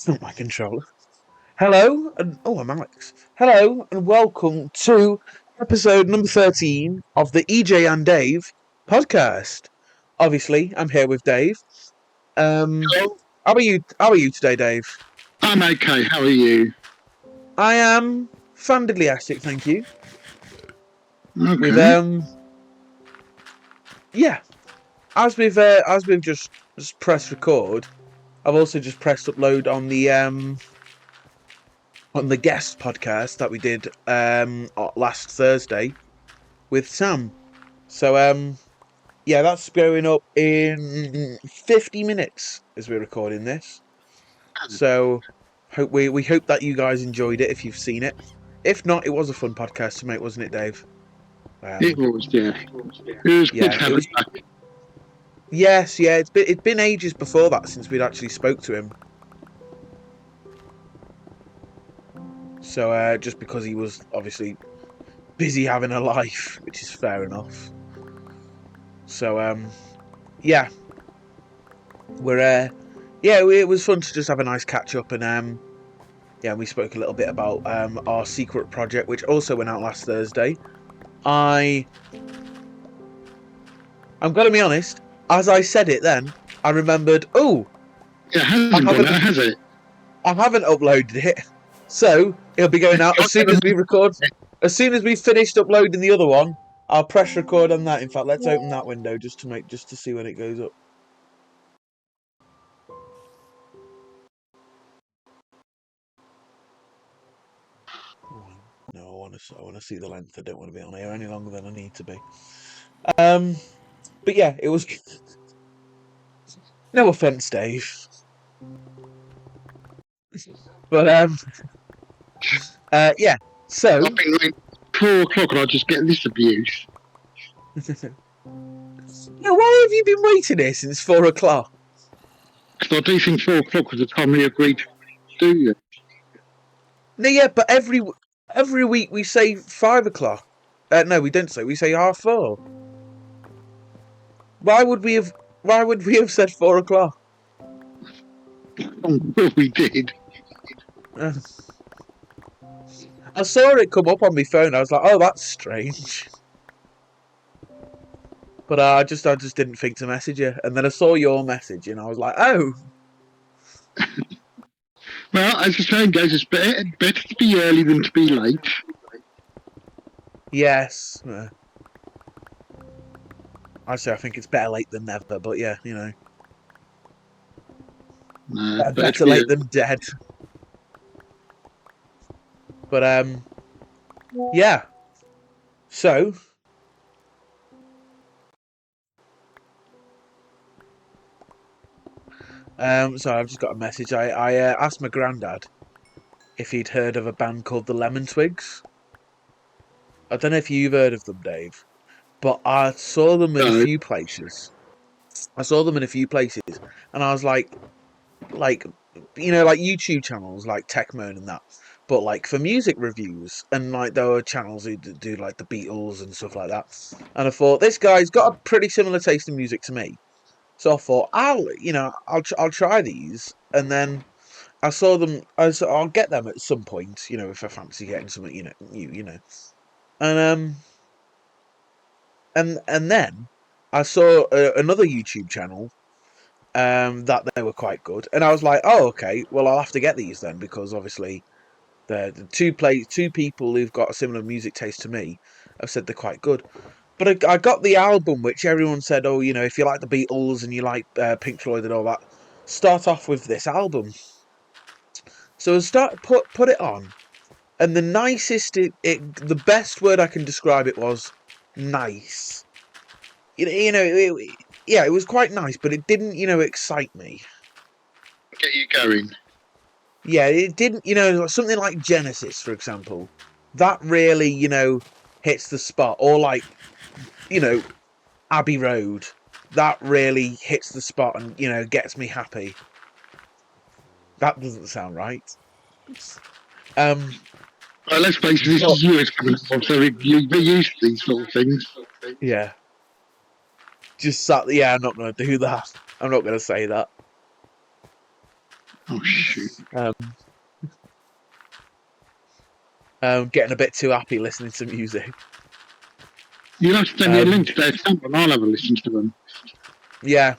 Not my controller. Hello, and I'm Alex. Hello, and welcome to episode number 13 of the EJ and Dave podcast. Obviously, I'm here with Dave. Hello. How are you? How are you today, Dave? I'm okay. How are you? I am fantastic, thank you. With Okay. yeah, as we've just pressed record, I've also just pressed upload on the guest podcast that we did last Thursday with Sam. So yeah, that's going up in 50 minutes as we're recording this. So we hope that you guys enjoyed it if you've seen it. If not, it was a fun podcast to make, wasn't it, Dave? It was, yeah. It was good Yeah, to it have was. it back. Yes, yeah, it's been ages before that since we'd actually spoke to him. So just because he was obviously busy having a life, which is fair enough. So yeah, it was fun to just have a nice catch up, and yeah, we spoke a little bit about our secret project, which also went out last Thursday. I'm gonna be honest, as I said it then, I remembered, It hasn't gone out, has it? I haven't uploaded it, so it'll be going out as soon as we record. As soon as we've finished uploading the other one, I'll press record on that. In fact, let's open that window just to see when it goes up. No, I want to see the length. I don't want to be on here any longer than I need to be. But yeah, it was. No offense, Dave. But yeah. So I've been like 4 o'clock and I just get this abuse. now, why have you been waiting here since 4 o'clock? Because I do think 4 o'clock was the time we agreed to do it. No, yeah, but every week we say 5 o'clock. No, we don't say. We say 4:30. Why would we have said 4 o'clock? I'm sure we did. I saw it come up on my phone. I was like, oh, that's strange. But I just didn't think to message you, and then I saw your message, and I was like, oh. Well, as the saying goes, it's better to be early than to be late. Yes. Actually, I think it's better late than never, but yeah, you know. Better late than dead. But yeah. So so I've just got a message. I asked my granddad if he'd heard of a band called the Lemon Twigs. I don't know if you've heard of them, Dave, but I saw them in a few places. And I was like you know, like YouTube channels like Techmoan and that, but like for music reviews, and like there were channels who do like the Beatles and stuff like that. And I thought this guy's got a pretty similar taste in music to me, so I thought I'll try these, and then I saw them. I'll get them at some point, you know, if I fancy getting something, you know, new, you know, and and then I saw another YouTube channel that they were quite good, and I was like, oh, okay, well, I'll have to get these then, because obviously the two people who've got a similar music taste to me have said they're quite good. But I got the album, which everyone said, oh, you know, if you like the Beatles and you like Pink Floyd and all that, start off with this album. So I put it on, and the the best word I can describe it was nice. Yeah, it was quite nice, but it didn't, you know, excite me. Get you going. Yeah, it didn't, you know, something like Genesis, for example. That really, you know, hits the spot. Or like, you know, Abbey Road. That really hits the spot and, you know, gets me happy. That doesn't sound right. Well, let's face it, this is US coming from, so you're used to these sort of things. Yeah. I'm not going to do that. I'm not going to say that. Oh shoot! Um, getting a bit too happy listening to music. You'll have to send me a Um, link to their sample, and I'll have a listen to them. yeah.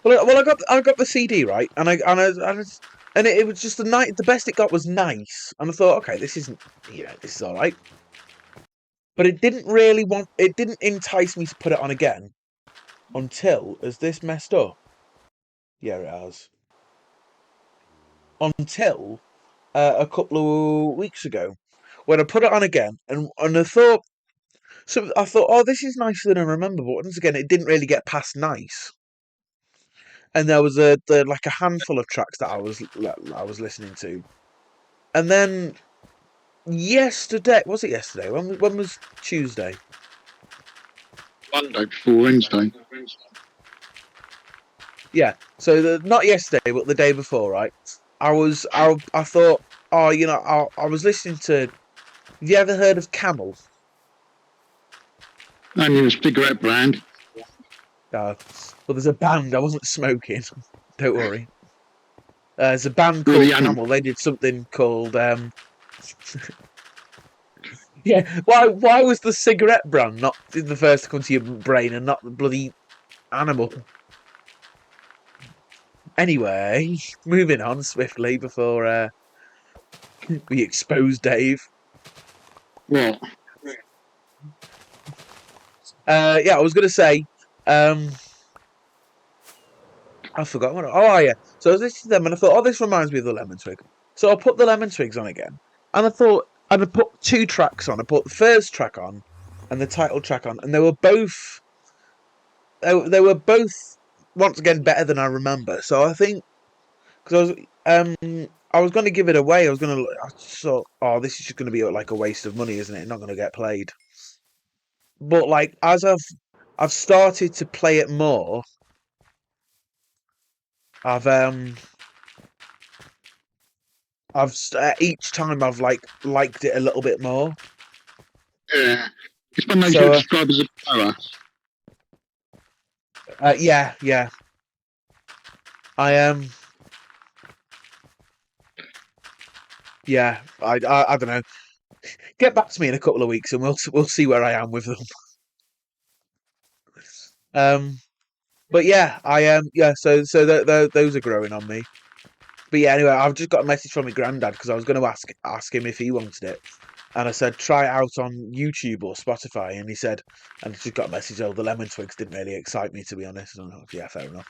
Well, I got the CD right, and it was just the best it got was nice, and I thought, okay, this isn't, this is all right, but it didn't entice me to put it on again until, has this messed up? Yeah, it has. Until a couple of weeks ago, when I put it on again, and I thought, oh, this is nicer than I remember, but once again, it didn't really get past nice. And there was like a handful of tracks that I was listening to, and then yesterday, was it yesterday? When was Tuesday? Monday before Wednesday. Yeah. So not yesterday, but the day before, right? I thought, oh, I was listening to. Have you ever heard of Camel? Only a cigarette brand. Well, there's a band. I wasn't smoking. Don't worry. There's a band Or called the animal. Camel. They did something called yeah. Why was the cigarette brand not the first to come to your brain and not the bloody animal? Anyway, moving on swiftly before we expose Dave. What? Yeah, I was gonna say, I forgot what. Oh yeah, so I was listening to them and I thought, oh, this reminds me of the Lemon Twig. So I put the Lemon Twigs on again, and I thought, and I put two tracks on. I put the first track on, and the title track on, and they were both once again better than I remember. So I think because I was going to give it away. I thought, oh, this is just going to be like a waste of money, isn't it? Not going to get played. But like as I've started to play it more, I've each time I've liked it a little bit more. Yeah. It's one those you So describe as a blower. yeah, I yeah, I don't know. Get back to me in a couple of weeks and we'll see where I am with them. But yeah, yeah. So those are growing on me. But yeah, anyway, I've just got a message from my granddad because I was going to ask him if he wanted it, and I said try it out on YouTube or Spotify, and he said, and I just got a message. Oh, the Lemon Twigs didn't really excite me, to be honest. And I thought, yeah, fair enough.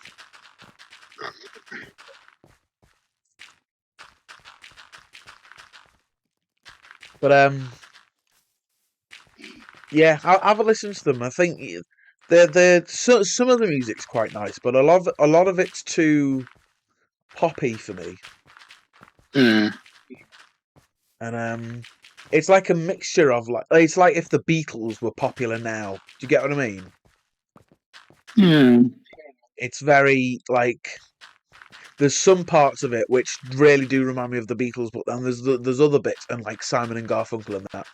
But yeah, I'll have a listen to them. I think some of the music's quite nice, but a lot of it's too poppy for me. Yeah. And it's like a mixture of it's like if the Beatles were popular now. Do you get what I mean? Yeah. It's very like there's some parts of it which really do remind me of the Beatles, but then there's other bits and like Simon and Garfunkel and that.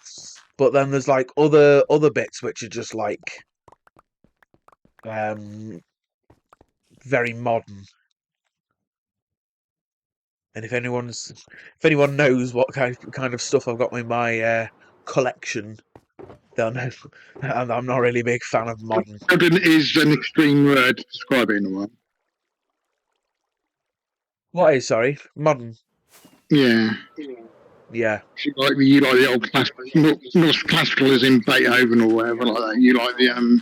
But then there's like other bits which are just like very modern. And if anyone knows what kind of stuff I've got in my collection, they'll know. I'm not really a big fan of modern. Modern is an extreme word to describe it in a way. What is, sorry? Modern. Yeah. Yeah. You like the old classical, not classical as in Beethoven or whatever like that. You like the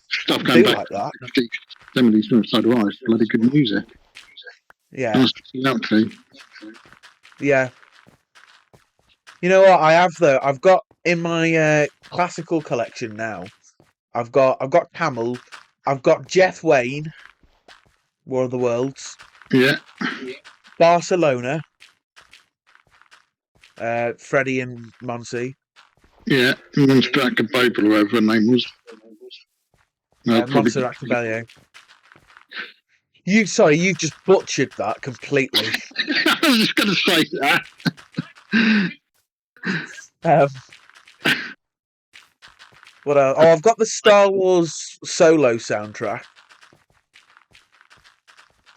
stuff I going do back like that. to the 70s. So do I. It's bloody good music. Yeah. Nice to see out to. Yeah. You know what I have though? I've got in my classical collection now. I've got Camel. I've got Jeff Wayne, War of the Worlds. Yeah. Barcelona. Freddie and Monty. Yeah. Montserrat Caballé, or whatever her name was. No, Montserrat Caballé. You just butchered that completely. I was just going to say that. What else? Oh, I've got the Star Wars Solo soundtrack.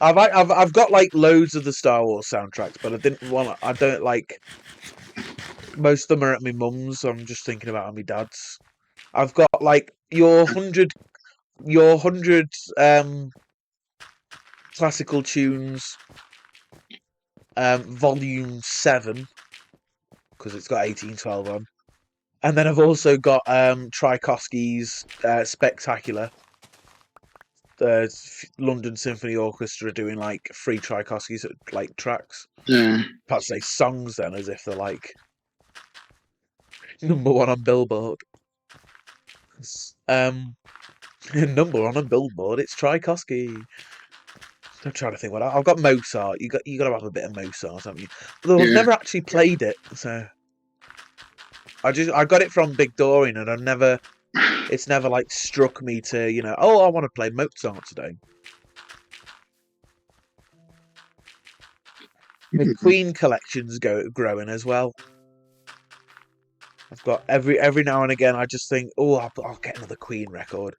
I've got like loads of the Star Wars soundtracks, but I don't like. Most of them are at my mum's. So I'm just thinking about my dad's. I've got like your hundred classical tunes, volume 7, because it's got 1812 on, and then I've also got Tchaikovsky's Spectacular. The London Symphony Orchestra doing like 3 Tchaikovsky's like tracks. Yeah. Perhaps say songs then, as if they're like #1 on Billboard. #1 on Billboard. It's Tchaikovsky. I'm trying to think what I've got. Mozart. You got to have a bit of Mozart, haven't you? Although I've never actually played it, so I got it from Big Dorian, and it's never like struck me to oh, I want to play Mozart today. The Queen collection's growing as well. I've got every now and again I just think, oh, I'll get another Queen record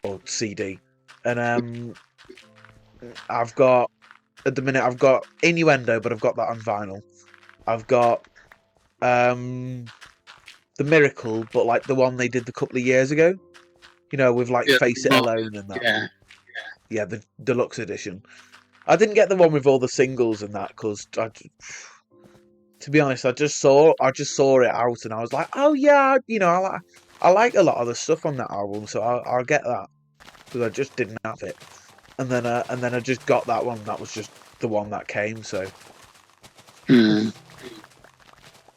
or CD, and I've got at the minute I've got Innuendo, but I've got that on vinyl. I've got The Miracle, but like the one they did a couple of years ago, with like Face It Alone and that. Yeah, the deluxe edition. I didn't get the one with all the singles and that because, to be honest, I just saw it out and I was like, oh yeah, I like a lot of the stuff on that album, so I'll get that because I just didn't have it, and then I just got that one. That was just the one that came. So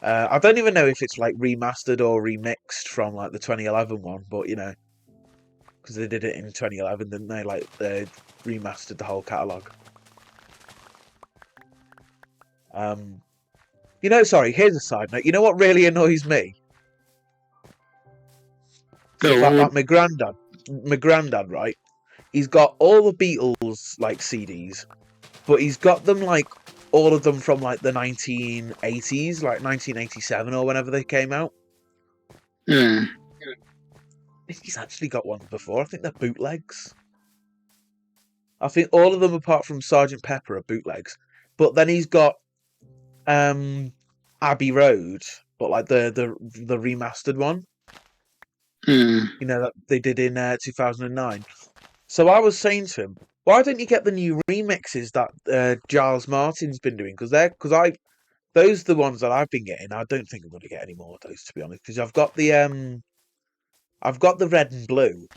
I don't even know if it's like remastered or remixed from like the 2011 one, but because they did it in 2011, didn't they? Like they remastered the whole catalogue. Sorry, here's a side note. You know what really annoys me? The fact that my granddad, right? He's got all the Beatles like CDs, but he's got them like all of them from like the 1980s, like 1987 or whenever they came out. Yeah. He's actually got one before. I think they're bootlegs. I think all of them apart from Sergeant Pepper are bootlegs. But then he's got Abbey Road, but like the remastered one. That they did in 2009. So I was saying to him, why don't you get the new remixes that Giles Martin's been doing? Those are the ones that I've been getting. I don't think I'm going to get any more of those, to be honest, because I've got the red and blue,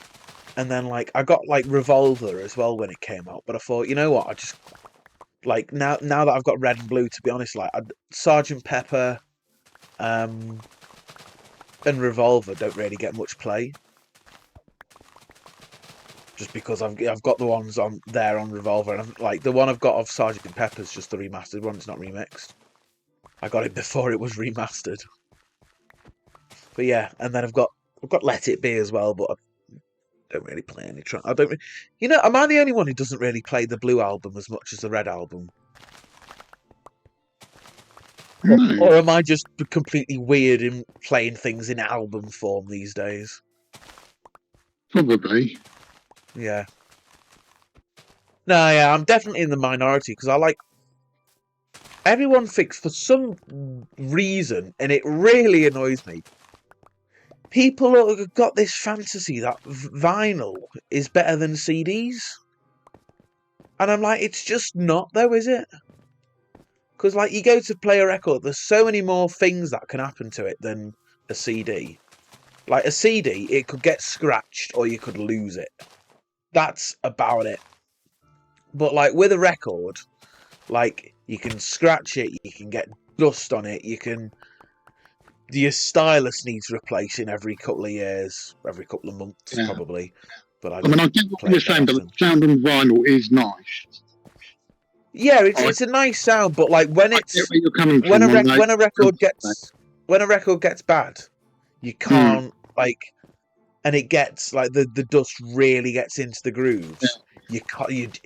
and then like I got like Revolver as well when it came out. But I thought, you know what, I just like now that I've got red and blue, to be honest, like Sergeant Pepper, and Revolver don't really get much play. Just because I've got the ones on there on Revolver, and like the one I've got of Sergeant Pepper's just the remastered one. It's not remixed. I got it before it was remastered. But yeah, and then I've got Let It Be as well, but I don't really play any. I don't. Am I the only one who doesn't really play the Blue album as much as the Red album? Or am I just completely weird in playing things in album form these days? Probably. Yeah. No, yeah, I'm definitely in the minority because I like. Everyone thinks for some reason, and it really annoys me. People have got this fantasy that vinyl is better than CDs, and I'm like, it's just not, though, is it? Because like you go to play a record, there's so many more things that can happen to it than a CD. Like a CD, it could get scratched or you could lose it. That's about it. But like with a record, like you can scratch it, you can get dust on it, your stylus needs replacing every couple of years, every couple of months probably. But I get what you're saying, but the sound on vinyl is nice. Yeah, it's a nice sound, but like when a record gets bad, you can't like, and it gets like the dust really gets into the grooves. You can't.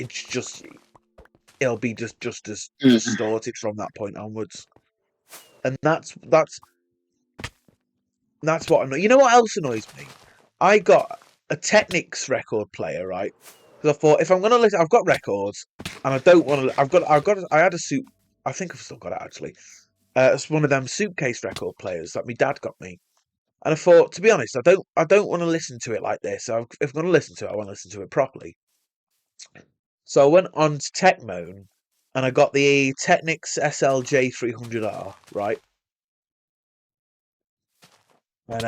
It'll be just as distorted from that point onwards, and that's what I'm. You know what else annoys me? I got a Technics record player, right? Because because I thought if I'm gonna listen, I've got records, and I don't want to. I had a suit. I think I've still got it actually. It's one of them suitcase record players that my dad got me, and I thought, to be honest, I don't want to listen to it like this. So if I'm gonna listen to it, I want to listen to it properly. So I went on to Techmoan, and I got the Technics SLJ 300R, right, and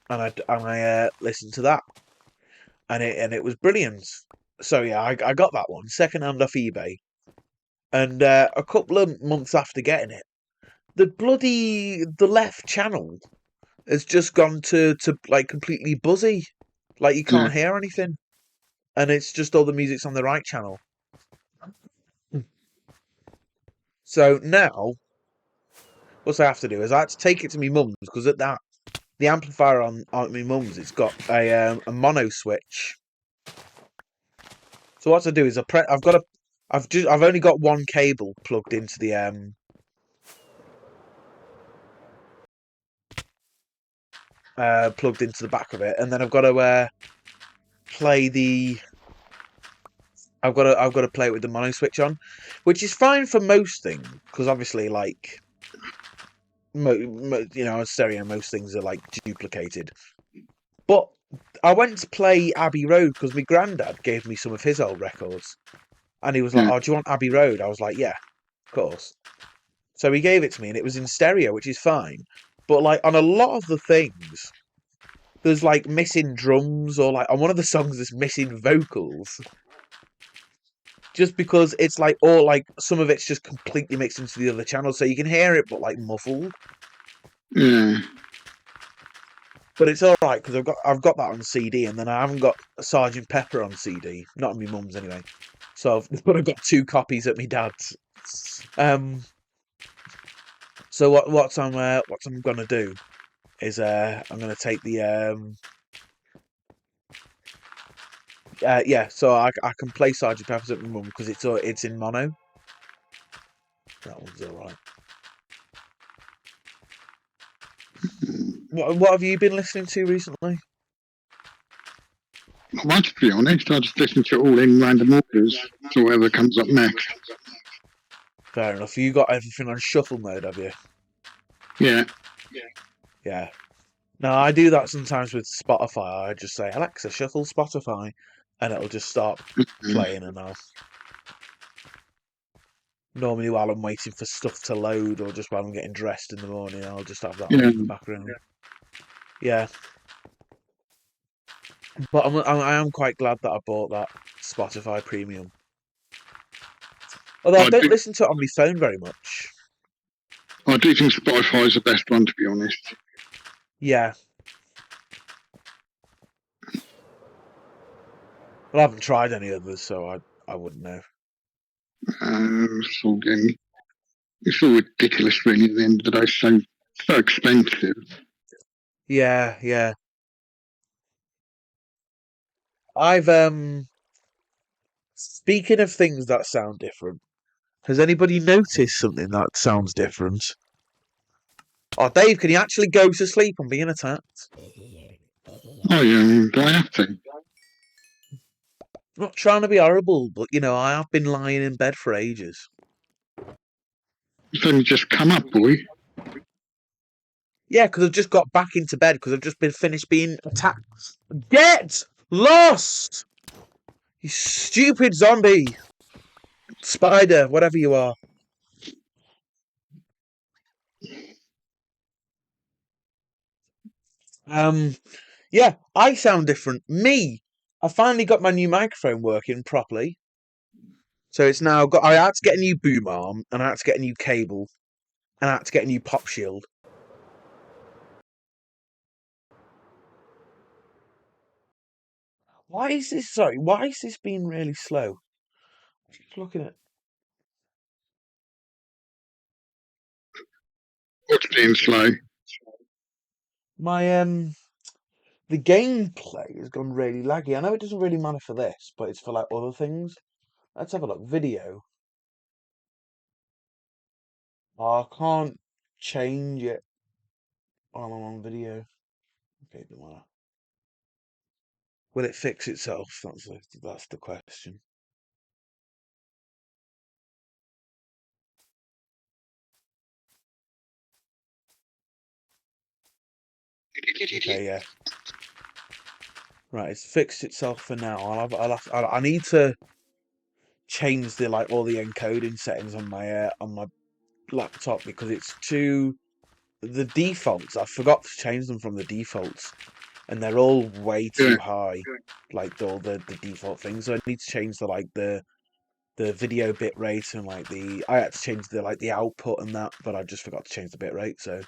I listened to that, and it was brilliant. So yeah, I got that one second hand off eBay, and a couple of months after getting it, the left channel has just gone to like completely buzzy, like you Yeah. can't hear anything, and it's just all the music's on the right channel. So now, what I have to do is I had to take it to my mum's because at that the amplifier on my mum's it's got a mono switch. So what I do is I've only got one cable plugged into the back of it, and then I've got to play the I've got to play it with the mono switch on, which is fine for most things because obviously like on stereo most things are like duplicated. But I went to play Abbey Road because my granddad gave me some of his old records, and he was like, Yeah. "Oh, do you want Abbey Road?" I was like, "Yeah, of course." So he gave it to me, and it was in stereo, which is fine. But like on a lot of the things, there's like missing drums, or like on one of the songs, there's missing vocals, just because it's like or like some of it's just completely mixed into the other channel, so you can hear it, but like muffled. Yeah. But it's all right because I've got that on CD, and then I haven't got Sergeant Pepper on CD, not on my mum's anyway. So I've got two copies at my dad's. So what I'm gonna do is I'm gonna take the yeah. So I can play Sergeant Pepper's at my mum because it's in mono. That one's all right. What have you been listening to recently? Well, to be honest, I just listen to it all in random orders, so whatever comes up next. Fair enough. You got everything on shuffle mode, have you? Yeah. Yeah. No, I do that sometimes with Spotify. I just say, Alexa, shuffle Spotify, and it'll just start playing, and I'll normally while I'm waiting for stuff to load or just while I'm getting dressed in the morning, I'll just have that on Yeah. in the background. Yeah. But I am quite glad that I bought that Spotify Premium. Although I I don't do. listen to it on my phone very much. I do think Spotify is the best one, to be honest. Yeah. Well, I haven't tried any others, so I wouldn't know. It's all ridiculous, really. At the end of the day, so expensive. Yeah, yeah. I've speaking of things that sound different, has anybody noticed something that sounds different? Oh, Dave, can you actually go to sleep on being attacked? Oh yeah, do I have to? I'm not trying to be horrible, but I have been lying in bed for ages. It's only just come up, boy. Yeah, because I've just got back into bed because I've just been finished being attacked. Get lost! You stupid zombie! Spider, whatever you are. Yeah, I sound different. Me! I finally got my new microphone working properly. So it's now got. I had to get a new boom arm, and I had to get a new cable, and I had to get a new pop shield. Why is this? Sorry, why is this being really slow? Just looking at What's being slow? my the gameplay has gone really laggy. I know it doesn't really matter for this, but it's for like other things. Let's have a look. Video. Oh, I can't change it while I'm on video. Okay, don't matter. Will it fix itself? That's the question. Okay, yeah. Right, it's fixed itself for now. I need to change the all the encoding settings on my laptop because it's too the defaults. I forgot to change them from the defaults, and they're all way Yeah. too high. Like all the default things. So I need to change the video bit rate and I had to change the output and that, but I just forgot to change the bit rate. So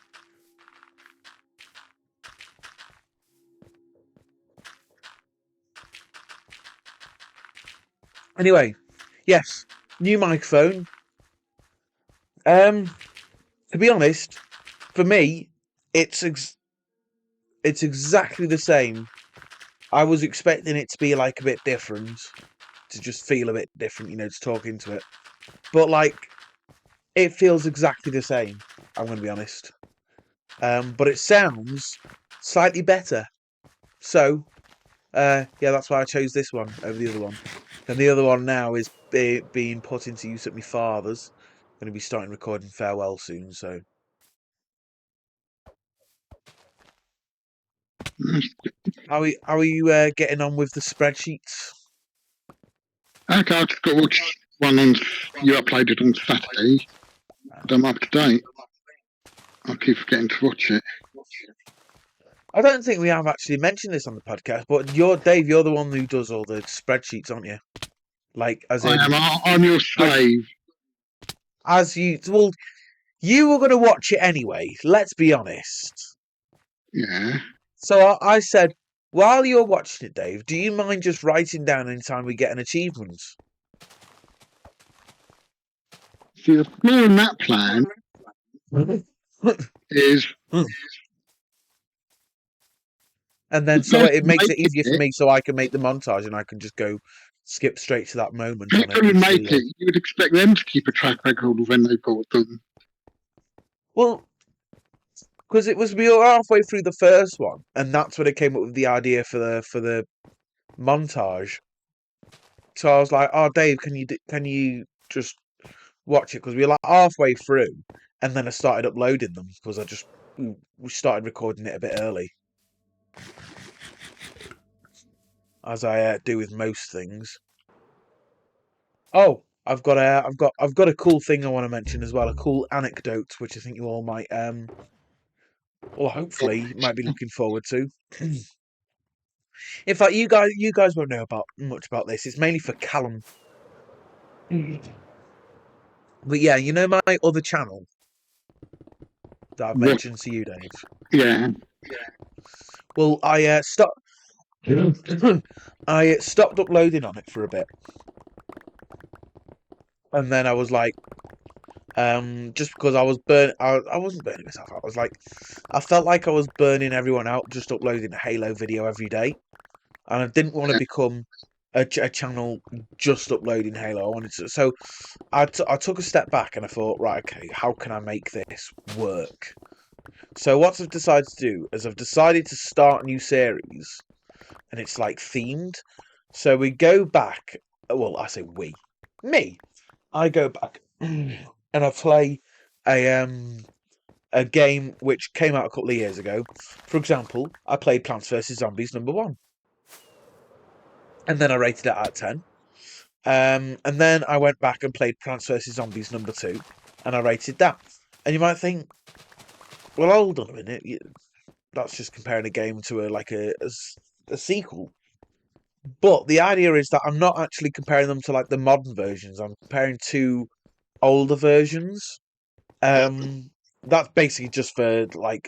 anyway, yes, new microphone. To be honest, for me, it's it's exactly the same. I was expecting it to be a bit different, to just feel a bit different, to talk into it. But it feels exactly the same. I'm going to be honest. But it sounds slightly better. So, yeah, that's why I chose this one over the other one. And the other one now is being put into use at my father's. Going to be starting recording Farewell soon. So, how are you getting on with the spreadsheets? Okay, I've just got to watch one on you uploaded on Saturday. But I'm up to date. I keep forgetting to watch it. I don't think we have actually mentioned this on the podcast, but Dave. You're the one who does all the spreadsheets, aren't you? As in, I'm your slave. as you. Well, you were going to watch it anyway. Let's be honest. Yeah. So I said, while you're watching it, Dave, do you mind just writing down any time we get an achievement? See, the flaw in that plan is. And then so it makes it easier for me, so I can make the montage and I can just go skip straight to that moment. People who make it, you would expect them to keep a track record of when they bought them. Well, because we were halfway through the first one, and that's when it came up with the idea for the montage. So I was like, "Oh, Dave, can you just watch it?" Because we were halfway through, and then I started uploading them because we started recording it a bit early, as I do with most things. Oh, I've got a cool thing I want to mention as well, a cool anecdote which I think you all might well, hopefully might be looking forward to. In fact, you guys won't know much about this. It's mainly for Callum. But yeah, you know my other channel that I've mentioned to you, Dave. Yeah. Well, I stopped. I stopped uploading on it for a bit, and then I was like, just because I was I wasn't burning myself out. I felt like I was burning everyone out just uploading a Halo video every day, and I didn't want to become a channel just uploading Halo. I wanted to, so I took a step back and I thought, right, okay, how can I make this work? So what I've decided to do is I've decided to start a new series, and it's themed. So we go back. Well, I say we, me. I go back and I play a game which came out a couple of years ago. For example, I played Plants vs Zombies #1, and then I rated it out of 10. And then I went back and played Plants vs Zombies #2, and I rated that. And you might think, well, hold on a minute, that's just comparing a game to a sequel. But the idea is that I'm not actually comparing them to the modern versions. I'm comparing two older versions. That's basically just for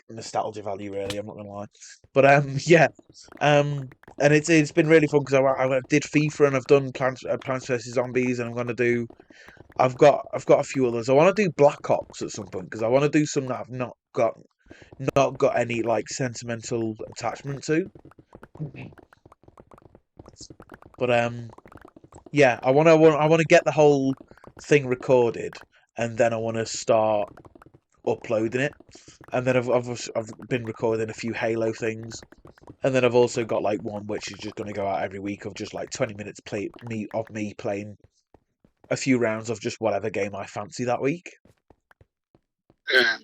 nostalgia value, really. I'm not gonna lie, but yeah, and it's been really fun because I did FIFA and I've done Plants vs Zombies, and I've got a few others. I want to do Black Ops at some point because I want to do some that I've not got any sentimental attachment to. But yeah, I want to get the whole thing recorded, and then I want to start uploading it. And then I've been recording a few Halo things, And then I've also got like one which is just going to go out every week of just like 20 minutes of me playing a few rounds of just whatever game I fancy that week. Yeah.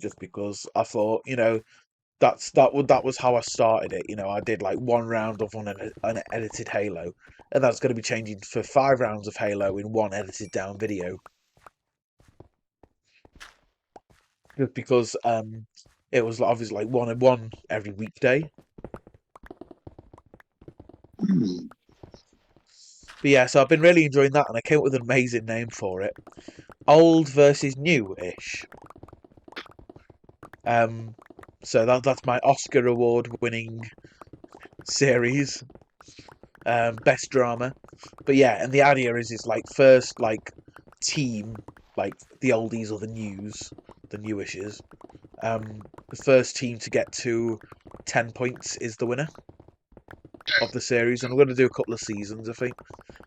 Just because I thought, that was how I started it. I did like one round of an edited Halo, and that's going to be changing for 5 rounds of Halo in one edited down video. Just because it was obviously like one and one every weekday. Mm. But yeah, so I've been really enjoying that, and I came up with an amazing name for it: Old versus New-ish. So that's my Oscar award-winning series, best drama. But yeah, and the idea is like first like team, like the oldies or the newishes. The first team to get to 10 points is the winner of the series, and I'm going to do a couple of seasons. I think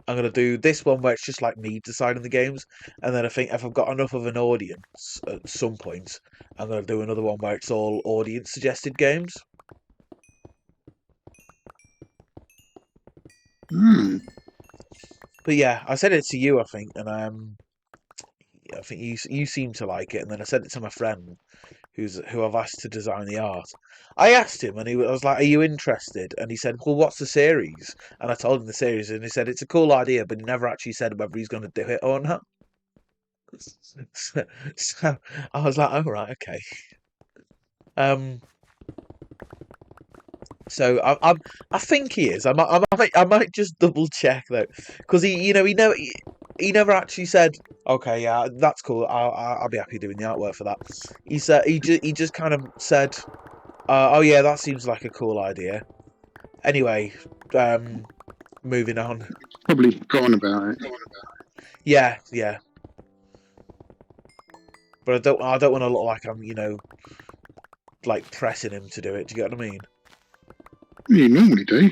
I'm going to do this one where it's just like me deciding the games, and then I think if I've got enough of an audience at some point, I'm going to do another one where it's all audience suggested games. Mm. But yeah, I said it to you, I think, and I think you seem to like it, and then I sent it to my friend, who I've asked to design the art. I asked him, and I was like, "Are you interested?" And he said, "Well, what's the series?" And I told him the series, and he said it's a cool idea, but he never actually said whether he's going to do it or not. So I was like, "Oh right, okay." Um, so I think he is. I might just double check though, because he never actually said, "Okay, yeah, that's cool. I'll be happy doing the artwork for that." He just kind of said, "Oh yeah, that seems like a cool idea." Anyway, moving on. Probably forgotten about it. Yeah, yeah. But I don't want to look like I'm, like pressing him to do it. Do you get what I mean? You normally do.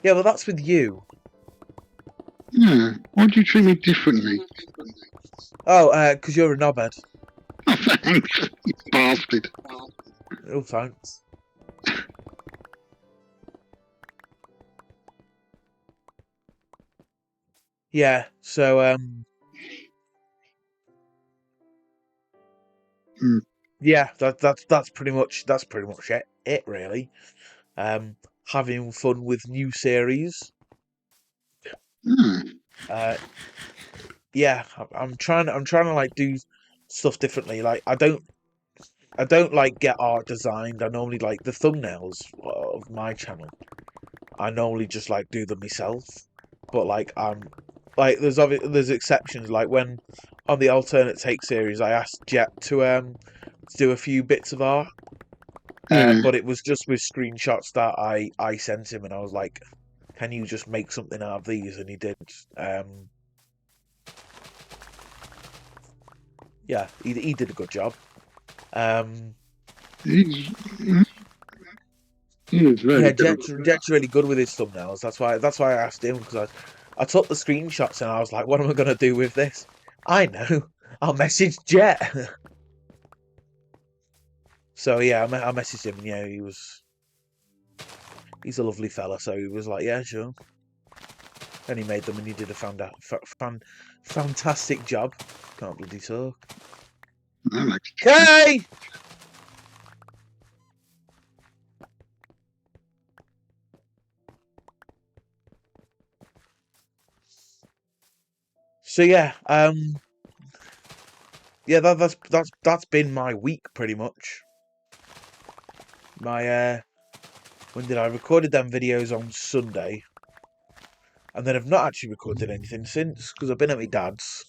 Yeah, well, that's with you. Yeah. Why do you treat me differently? Oh, because you're a knobhead. Oh, thanks, you bastard. Oh, thanks. Yeah. So, Mm. yeah, that's pretty much it really. Having fun with new series. Mm. Yeah, I'm trying to like do stuff differently. Like I don't like get art designed. I normally like the thumbnails of my channel. I normally just like do them myself. But like there's exceptions. Like when on the alternate take series, I asked Jet to do a few bits of art. Yeah. But it was just with screenshots that I sent him, and I was like, "Can you just make something out of these?" And he did. Yeah, he did a good job. He's, he is Yeah, very good. Jet's really good with his thumbnails. That's why I asked him, because I took the screenshots and I was like, "What am I gonna do with this?" I know. I'll message Jet. So yeah, I messaged him. And yeah, he's a lovely fella. So he was like, "Yeah, sure." And he made them, and he did a fantastic job. Can't bloody talk. I like Okay. So yeah, yeah, that's been my week pretty much. My when did I recorded them videos on Sunday, and then I've not actually recorded anything since because I've been at my dad's.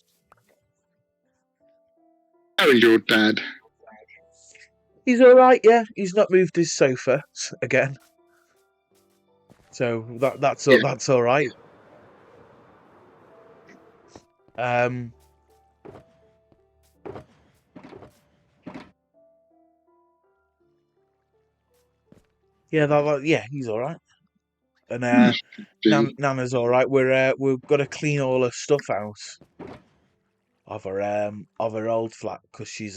How is your dad? He's all right, yeah. He's not moved his sofa again, so Yeah. that's all right. Um, yeah, yeah, he's all right, and Yes, dude. Nana's all right. We've got to clean all her stuff out of her old flat because she's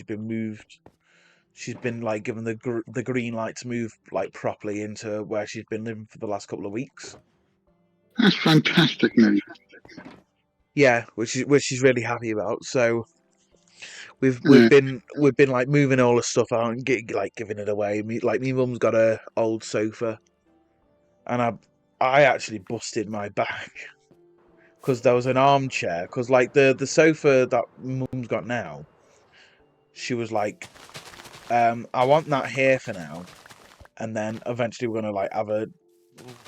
been moved she's been like given the green light to move like properly into where she's been living for the last couple of weeks. That's fantastic news. Yeah, which she's really happy about. So we've Yeah. been like moving all the stuff out and like giving it away. Me mum's got a old sofa, and I actually busted my back because there was an armchair. Because like the sofa that mum's got now, she was like, I want that here for now, and then eventually we're gonna like have a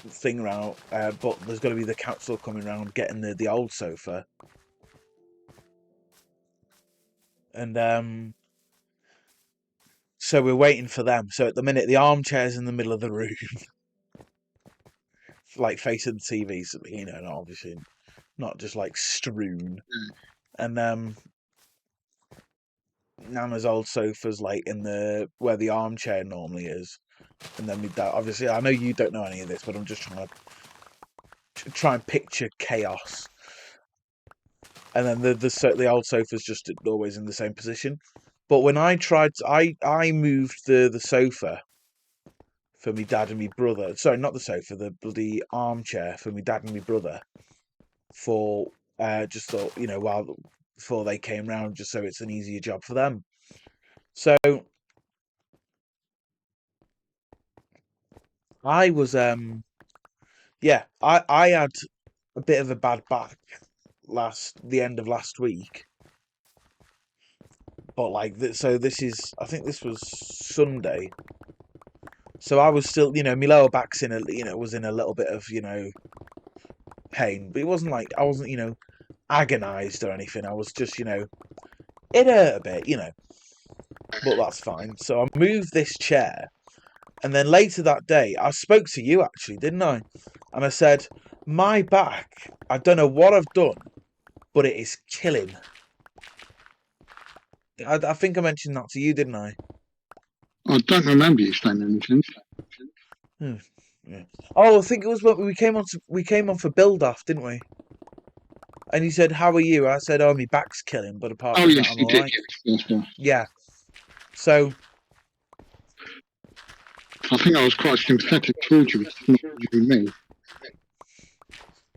thing around. But there's got to be the council coming around getting the old sofa, and so we're waiting for them. So at the minute, the armchair's in the middle of the room, like facing the TV. So, you know, obviously not just like strewn. And Nana's old sofa's like in the where the armchair normally is. And then obviously, I know you don't know any of this, but I'm just trying to try and picture chaos. And then the old sofa's just always in the same position. But when I I moved the sofa for me dad and me brother. Sorry, not the sofa, the bloody armchair for me dad and me brother. For just thought, you know, before they came round, just so it's an easier job for them. So I was I had a bit of a bad back the end of last week. But like so this is, I think this was Sunday. So I was still, you know, my lower back's was in a little bit of, you know, pain, but it wasn't like I wasn't, you know, agonized or anything. I was just, you know, it hurt a bit, you know, but that's fine. So I moved this chair, and then later that day, I spoke to you actually, didn't I? And I said, my back, I don't know what I've done, but it is killing. I think I mentioned that to you, didn't I? I don't remember you saying anything. Yeah. Oh, I think it was when we came on for build off, didn't we? And you said, "How are you?" I said, "Oh, my back's killing, but apart from Yes, that, I'm you all did. right." Yes. Yeah. So I think I was quite sympathetic towards you, not you and me.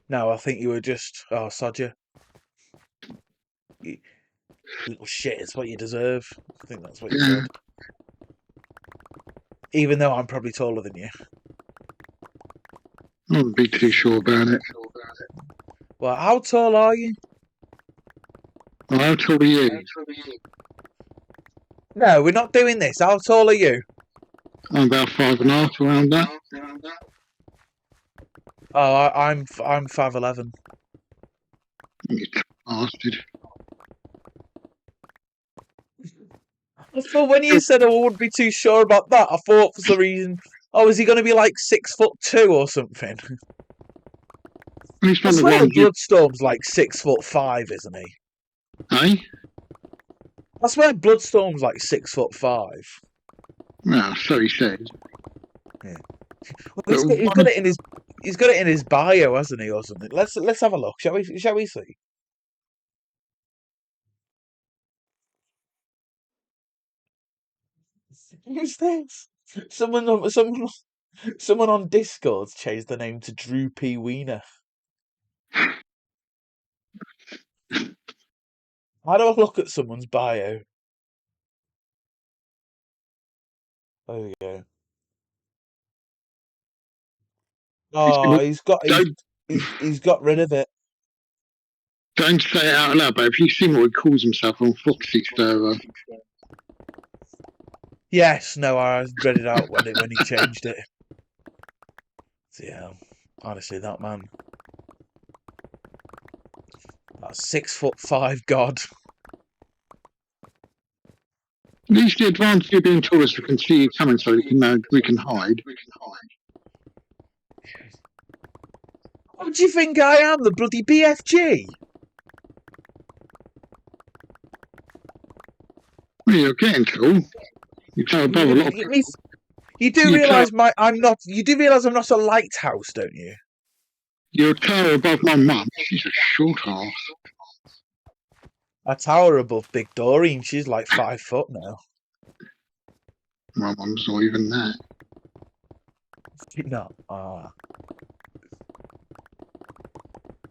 no, I think you were just sod you. Little shit. It's what you deserve. I think that's what you said. Even though I'm probably taller than you. I wouldn't be too sure about it. Well, how tall are you? Well, how tall are you? No, we're not doing this. How tall are you? I'm about 5.5, around that. Oh, I'm 5'11". You bastard. I thought when you said I wouldn't be too sure about that, I thought for some reason, is he going to be like 6'2" or something? He's I one of the swear ones you... Bloodstorm's like 6'5", isn't he? Eh? I swear Bloodstorm's like 6'5". Well, so he says. Yeah. Well, he's got it in his bio, hasn't he, or something? Let's have a look. Shall we see? Who's this? Someone on Discord's changed the name to Drew P. Wiener. How do I look at someone's bio? There we go. Oh, he's got rid of it. Don't say it out loud, but if you see what he calls himself on Foxy server. Yes, no, I read it out when he changed it. So, yeah, honestly, that man. That 6'5" god. At least the advantage of being tall is we can see you coming, so we can hide. What do you think I am, the bloody BFG? Well, you're getting tall. You tower above a lot of people. You do realise I'm not a lighthouse, don't you? You're a tower above my mum. She's a short ass. I tower above Big Doreen. She's like 5 foot now. My mum's not even that. No.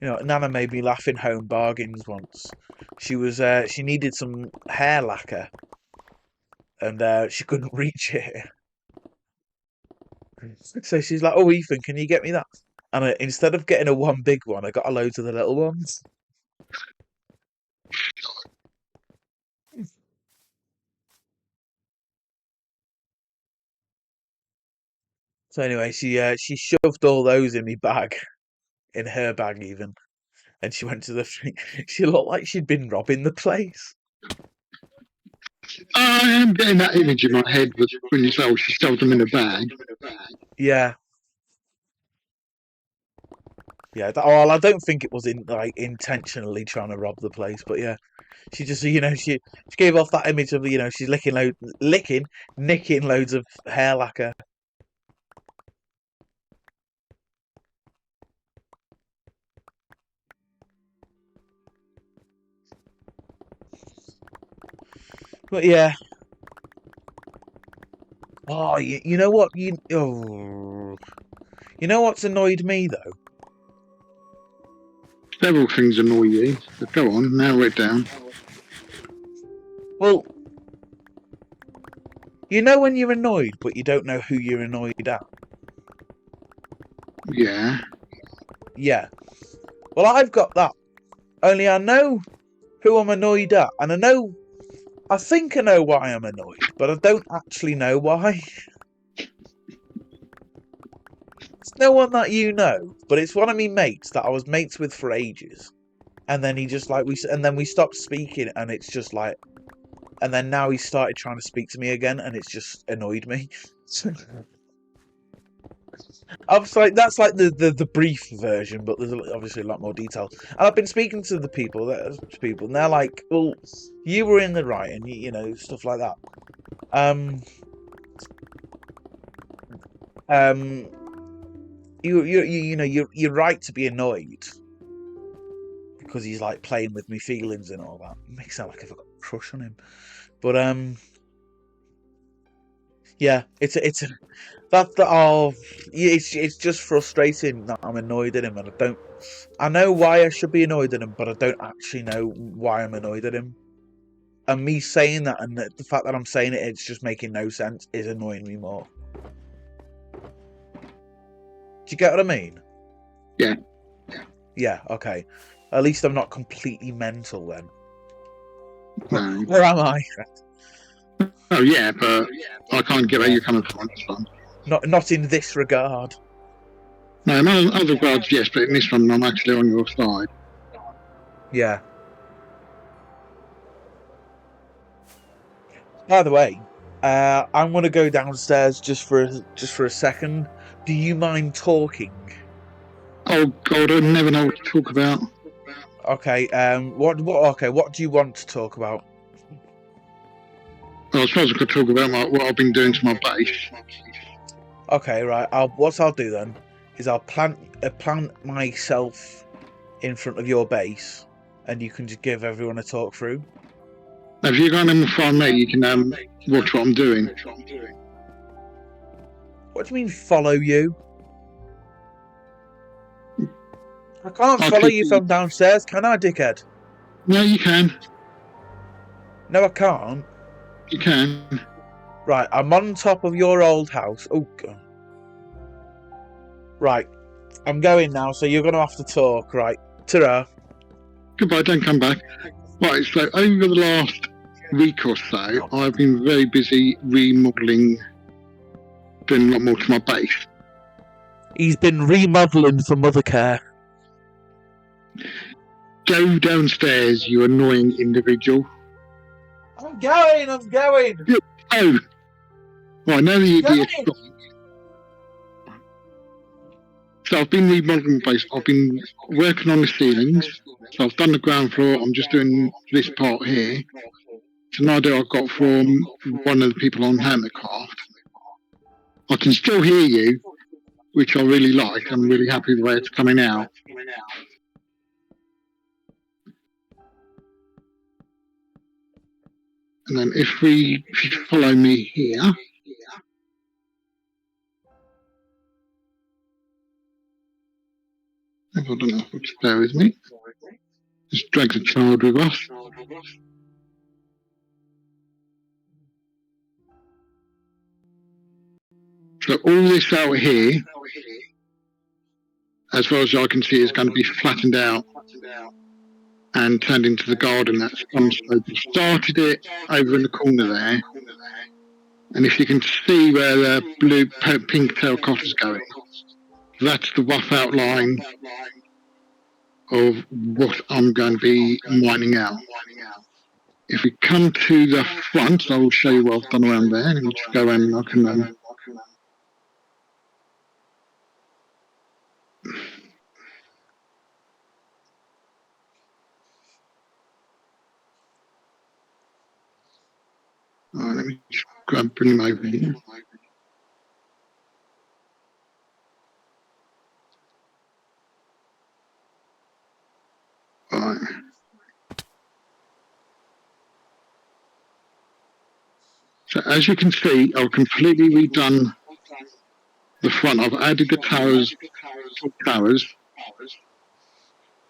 Nana made me laugh in Home Bargains once. She needed some hair lacquer, and she couldn't reach it. So she's like, "Oh, Ethan, can you get me that?" And instead of getting a one big one, I got a loads of the little ones. So anyway, she shoved all those in my bag, in her bag even, and she went to the. She looked like she'd been robbing the place. I am getting that image in my head when you say, "Oh, she stuffed them in a bag." Yeah. Yeah, well, I don't think it was intentionally trying to rob the place, but yeah, she just she gave off that image of she's nicking loads of hair lacquer. But yeah, oh, you know what you know what's annoyed me though? Several things annoy you, but go on, narrow it down. Well, you know when you're annoyed, but you don't know who you're annoyed at. Yeah. Yeah. Well, I've got that. Only I know who I'm annoyed at, and I think I know why I'm annoyed, but I don't actually know why. It's no one that you know, but it's one of me mates that I was mates with for ages, and then we stopped speaking, and it's just like, and then now he started trying to speak to me again, and it's just annoyed me. I was like, that's like the brief version, but there's obviously a lot more detail. And I've been speaking to the people, and they're like, "Well, you were in the right, and stuff like that." Um, um, you're right to be annoyed because he's like playing with me feelings and all that. It makes it sound like I've got a crush on him, but yeah, it's just frustrating that I'm annoyed at him, and I know why I should be annoyed at him, but I don't actually know why I'm annoyed at him. And me saying that, and the fact that I'm saying it's just making no sense, is annoying me more. Do you get what I mean? Yeah. Yeah, okay. At least I'm not completely mental then. No. Or am I? Oh yeah, but I can't get where you're coming from on this one. Not in this regard. No, in other regards, yes, but in this one, I'm actually on your side. Yeah. By the way, I'm gonna go downstairs just for a second. Do you mind talking? Oh God, I never know what to talk about. Okay. What do you want to talk about? Well, I suppose I could talk about what I've been doing to my base. Okay, right. I'll do then is I'll plant myself in front of your base, and you can just give everyone a talk through. Now, if you go and find me, you can watch what I'm doing. What do you mean follow you? I can't follow you from downstairs, can I, dickhead? No, you can. No, I can't. You can. Right, I'm on top of your old house. Oh God. Right, I'm going now, so you're gonna have to talk. Right, ta-ra. Goodbye. Don't come back. Right. So over the last week or so, I've been very busy remodelling, doing a lot more to my base. He's been remodelling for Mothercare. Go downstairs, you annoying individual. I'm going. Oh, well, I know the idiot. So I've been remodelling the base. I've been working on the ceilings. So I've done the ground floor. I'm just doing this part here. It's an idea I got from one of the people on Hammercraft. I can still hear you, which I really like. I'm really happy the way it's coming out. And then if you follow me here, I don't know. Just bear with me. Just drag the child with us. So all this out here, as far as I can see, is going to be flattened out and turned into the garden that's come. So we started it over in the corner there. And if you can see where the pink terracotter's going, that's the rough outline of what I'm going to be mining out. If we come to the front, I will show you what I've done around there. Let me just go around and I can... let me just bring him over here. Right. So as you can see, I've completely redone the front. I've added the towers.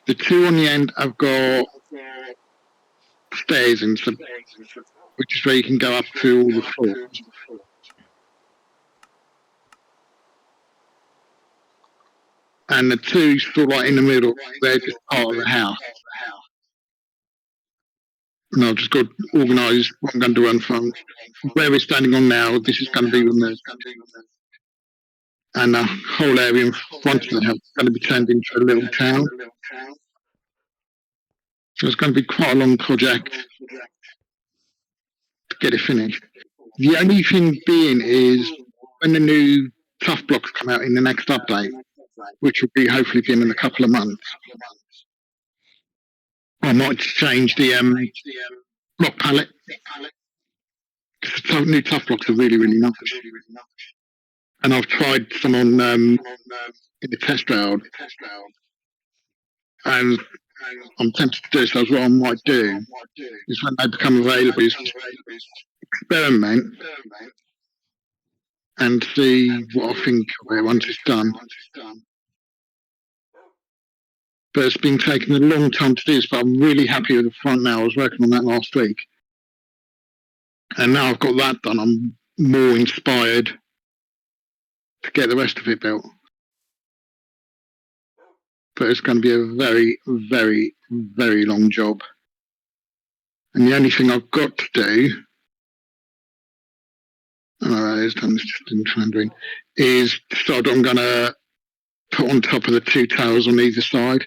The two on the end I've got stairs in, so, which is where you can go up through all the floors. And the two sort of like in the middle, they're just part of the house. And I've just got to organise what I'm going to do on front. Where we're standing on now, this is going to be removed. And the whole area in front of the house is going to be turned into a little town. So it's going to be quite a long project to get it finished. The only thing being is when the new tough blocks come out in the next update, which will be hopefully in a couple of months, I might change the block palette. The new tough blocks are really, really nice. And I've tried some on in the test round, and I'm tempted to do so. What I might do is when they become available, is experiment and see what I think of it once it's done. But it's been taking a long time to do this, but I'm really happy with the front now. I was working on that last week. And now I've got that done, I'm more inspired to get the rest of it built. But it's going to be a very, very, very long job. And the only thing I've got to do, is decide what I'm going to put on top of the two towers on either side.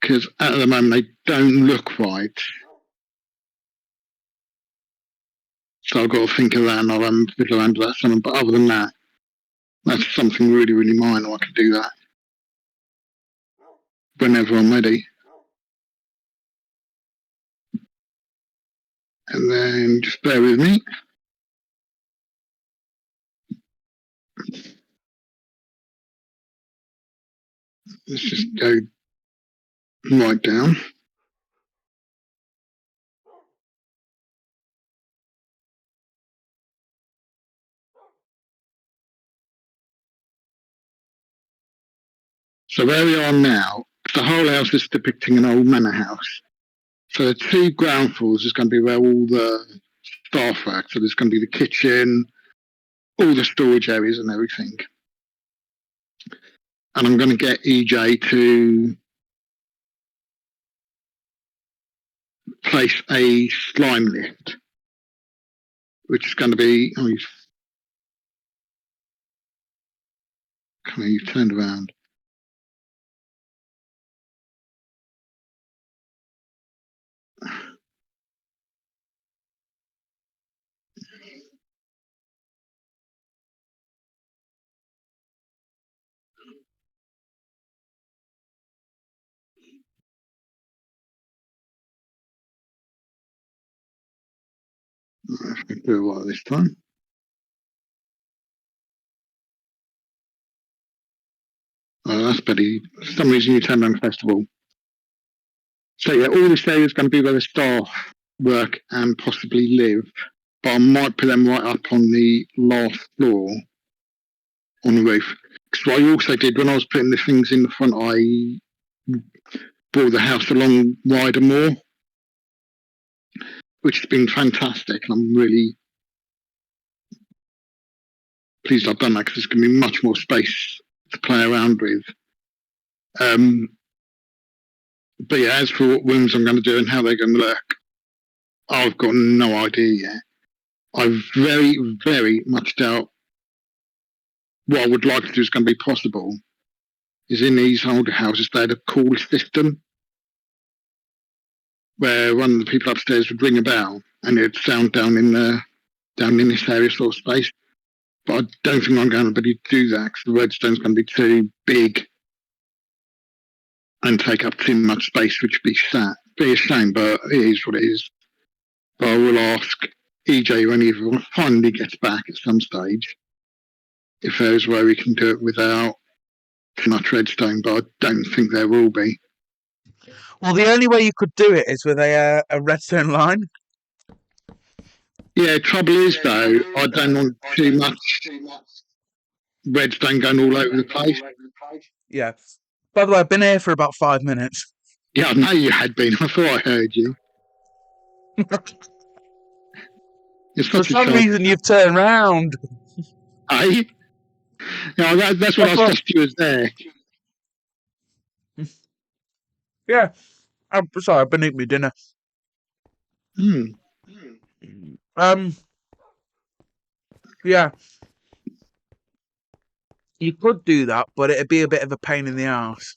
Because at the moment they don't look right. So I've got to think of that, and I'll fiddle around with that something. But other than that, that's something really, really minor. I can do that whenever I'm ready. And then just bear with me. Let's just go right down. So where we are now, the whole house is depicting an old manor house. So the two ground floors is going to be where all the staff work. So there's going to be the kitchen, all the storage areas and everything. And I'm going to get EJ to place a slime lift, which is going to be... Oh, you've turned around. I have to do it right this time. Oh, that's better. For some reason you turned around first of all. So yeah, all this area is going to be where the staff work and possibly live. But I might put them right up on the last floor on the roof. Because what I also did when I was putting the things in the front, I brought the house along wider more, which has been fantastic. I'm really pleased I've done that because it's going to be much more space to play around with. But yeah, as for what rooms I'm going to do and how they're going to look, I've got no idea yet. I very, very much doubt what I would like to do is going to be possible. Is in these older houses, they had a call system where one of the people upstairs would ring a bell and it'd sound down in this area sort of space. But I don't think I'm going to be able to do that because the redstone's going to be too big and take up too much space, which would be a shame, but it is what it is. But I will ask EJ when he finally gets back at some stage if there's a way we can do it without too much redstone, but I don't think there will be. Well, the only way you could do it is with a redstone line. Yeah, trouble is though, I don't want too much redstone going all over the place. Yeah. By the way, I've been here for about 5 minutes. Yeah, I know you had been. I thought I heard you. For some reason, you've turned round. Hey? No, that's what I thought you was there. Yeah. I'm sorry, I've been eating my dinner. Yeah. You could do that, but it'd be a bit of a pain in the arse.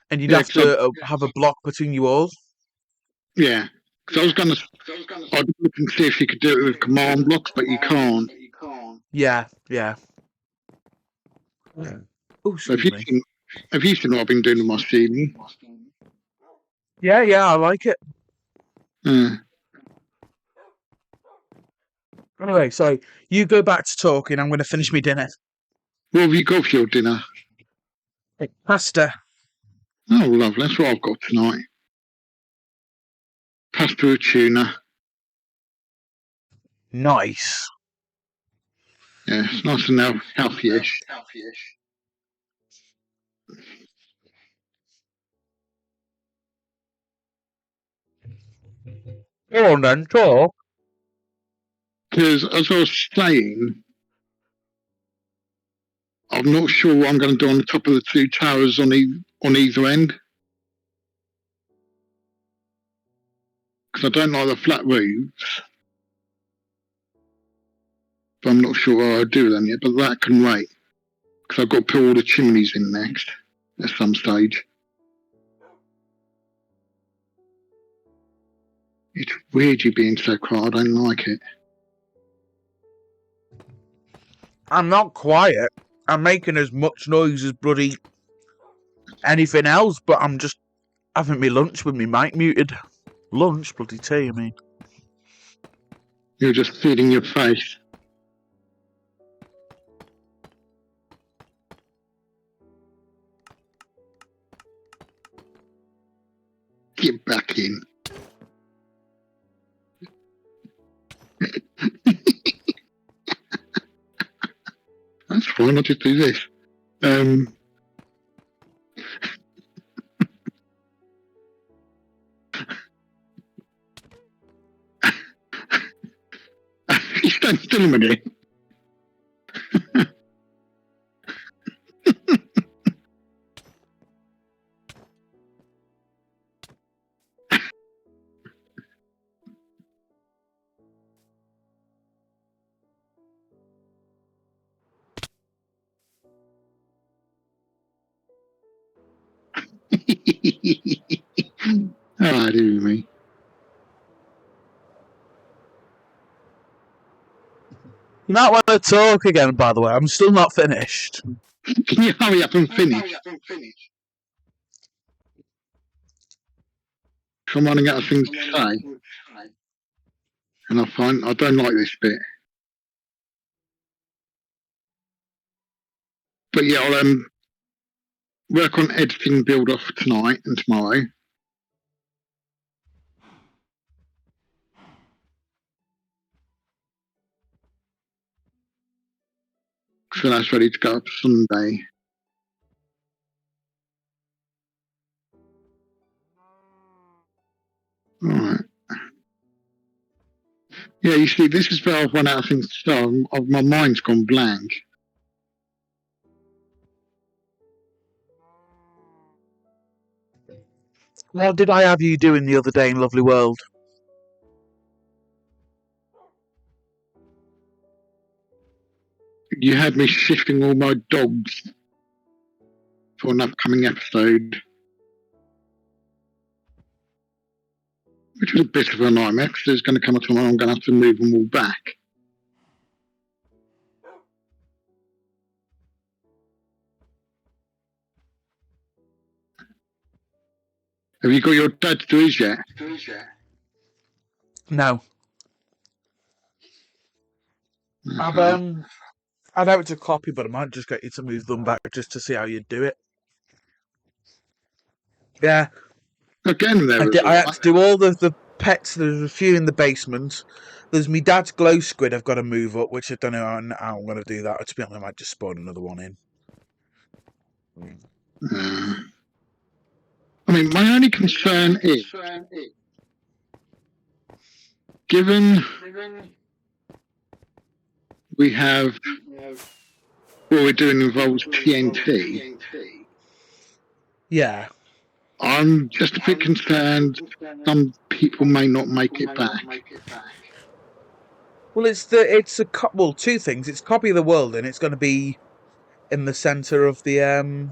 And you'd have to have a block between you all. Yeah. Because I'd look and see if you could do it with command blocks, but you can't. Yeah. Oh, excuse me. Have you seen what I've been doing with my ceiling? Yeah, I like it. Anyway, so you go back to talking. I'm going to finish my dinner. What have you got for your dinner? Pasta. Oh, lovely. That's what I've got tonight. Pasta with tuna. Nice. Yeah, it's nice and healthy-ish. Go on then, talk. Because as I was saying, I'm not sure what I'm going to do on the top of the two towers on either end. Because I don't like the flat roofs. But I'm not sure what I'll do with them yet, but that can wait. Because I've got to put all the chimneys in next at some stage. It's weird you being so quiet. I don't like it. I'm not quiet. I'm making as much noise as bloody anything else, but I'm just having my lunch with my mic muted. Lunch, bloody tea, I mean. You're just feeding your face. Get back in. That's fine, I'll just do this. Stand still a minute. Ah, dear me. You might want to talk again, by the way. I'm still not finished. Can you hurry up and finish? I'm running out of things to say. And I don't like this bit. But yeah, I'll work on editing build off tonight and tomorrow. So that's ready to go up Sunday. Alright. Yeah, you see, this is where I've run out of things to start. My mind's gone blank. What did I have you doing the other day in Lovely World? You had me shifting all my dogs for an upcoming episode, which was a bit of a nightmare because there's going to come a time when I'm going to have to move them all back. Have you got your dad to do his yet? No. I know it's a copy, but I might just get you to move them back just to see how you do it. Yeah. Again, I had to do all the pets. There's a few in the basement. There's me dad's glow squid I've got to move up, which I don't know how I'm going to do that. To be honest, I might just spawn another one in. I mean, my only concern is, given we have what we're doing involves TNT. Yeah. I'm just a bit concerned some people may not make it back. Well, two things. It's a copy of the world, and it's going to be in the centre of the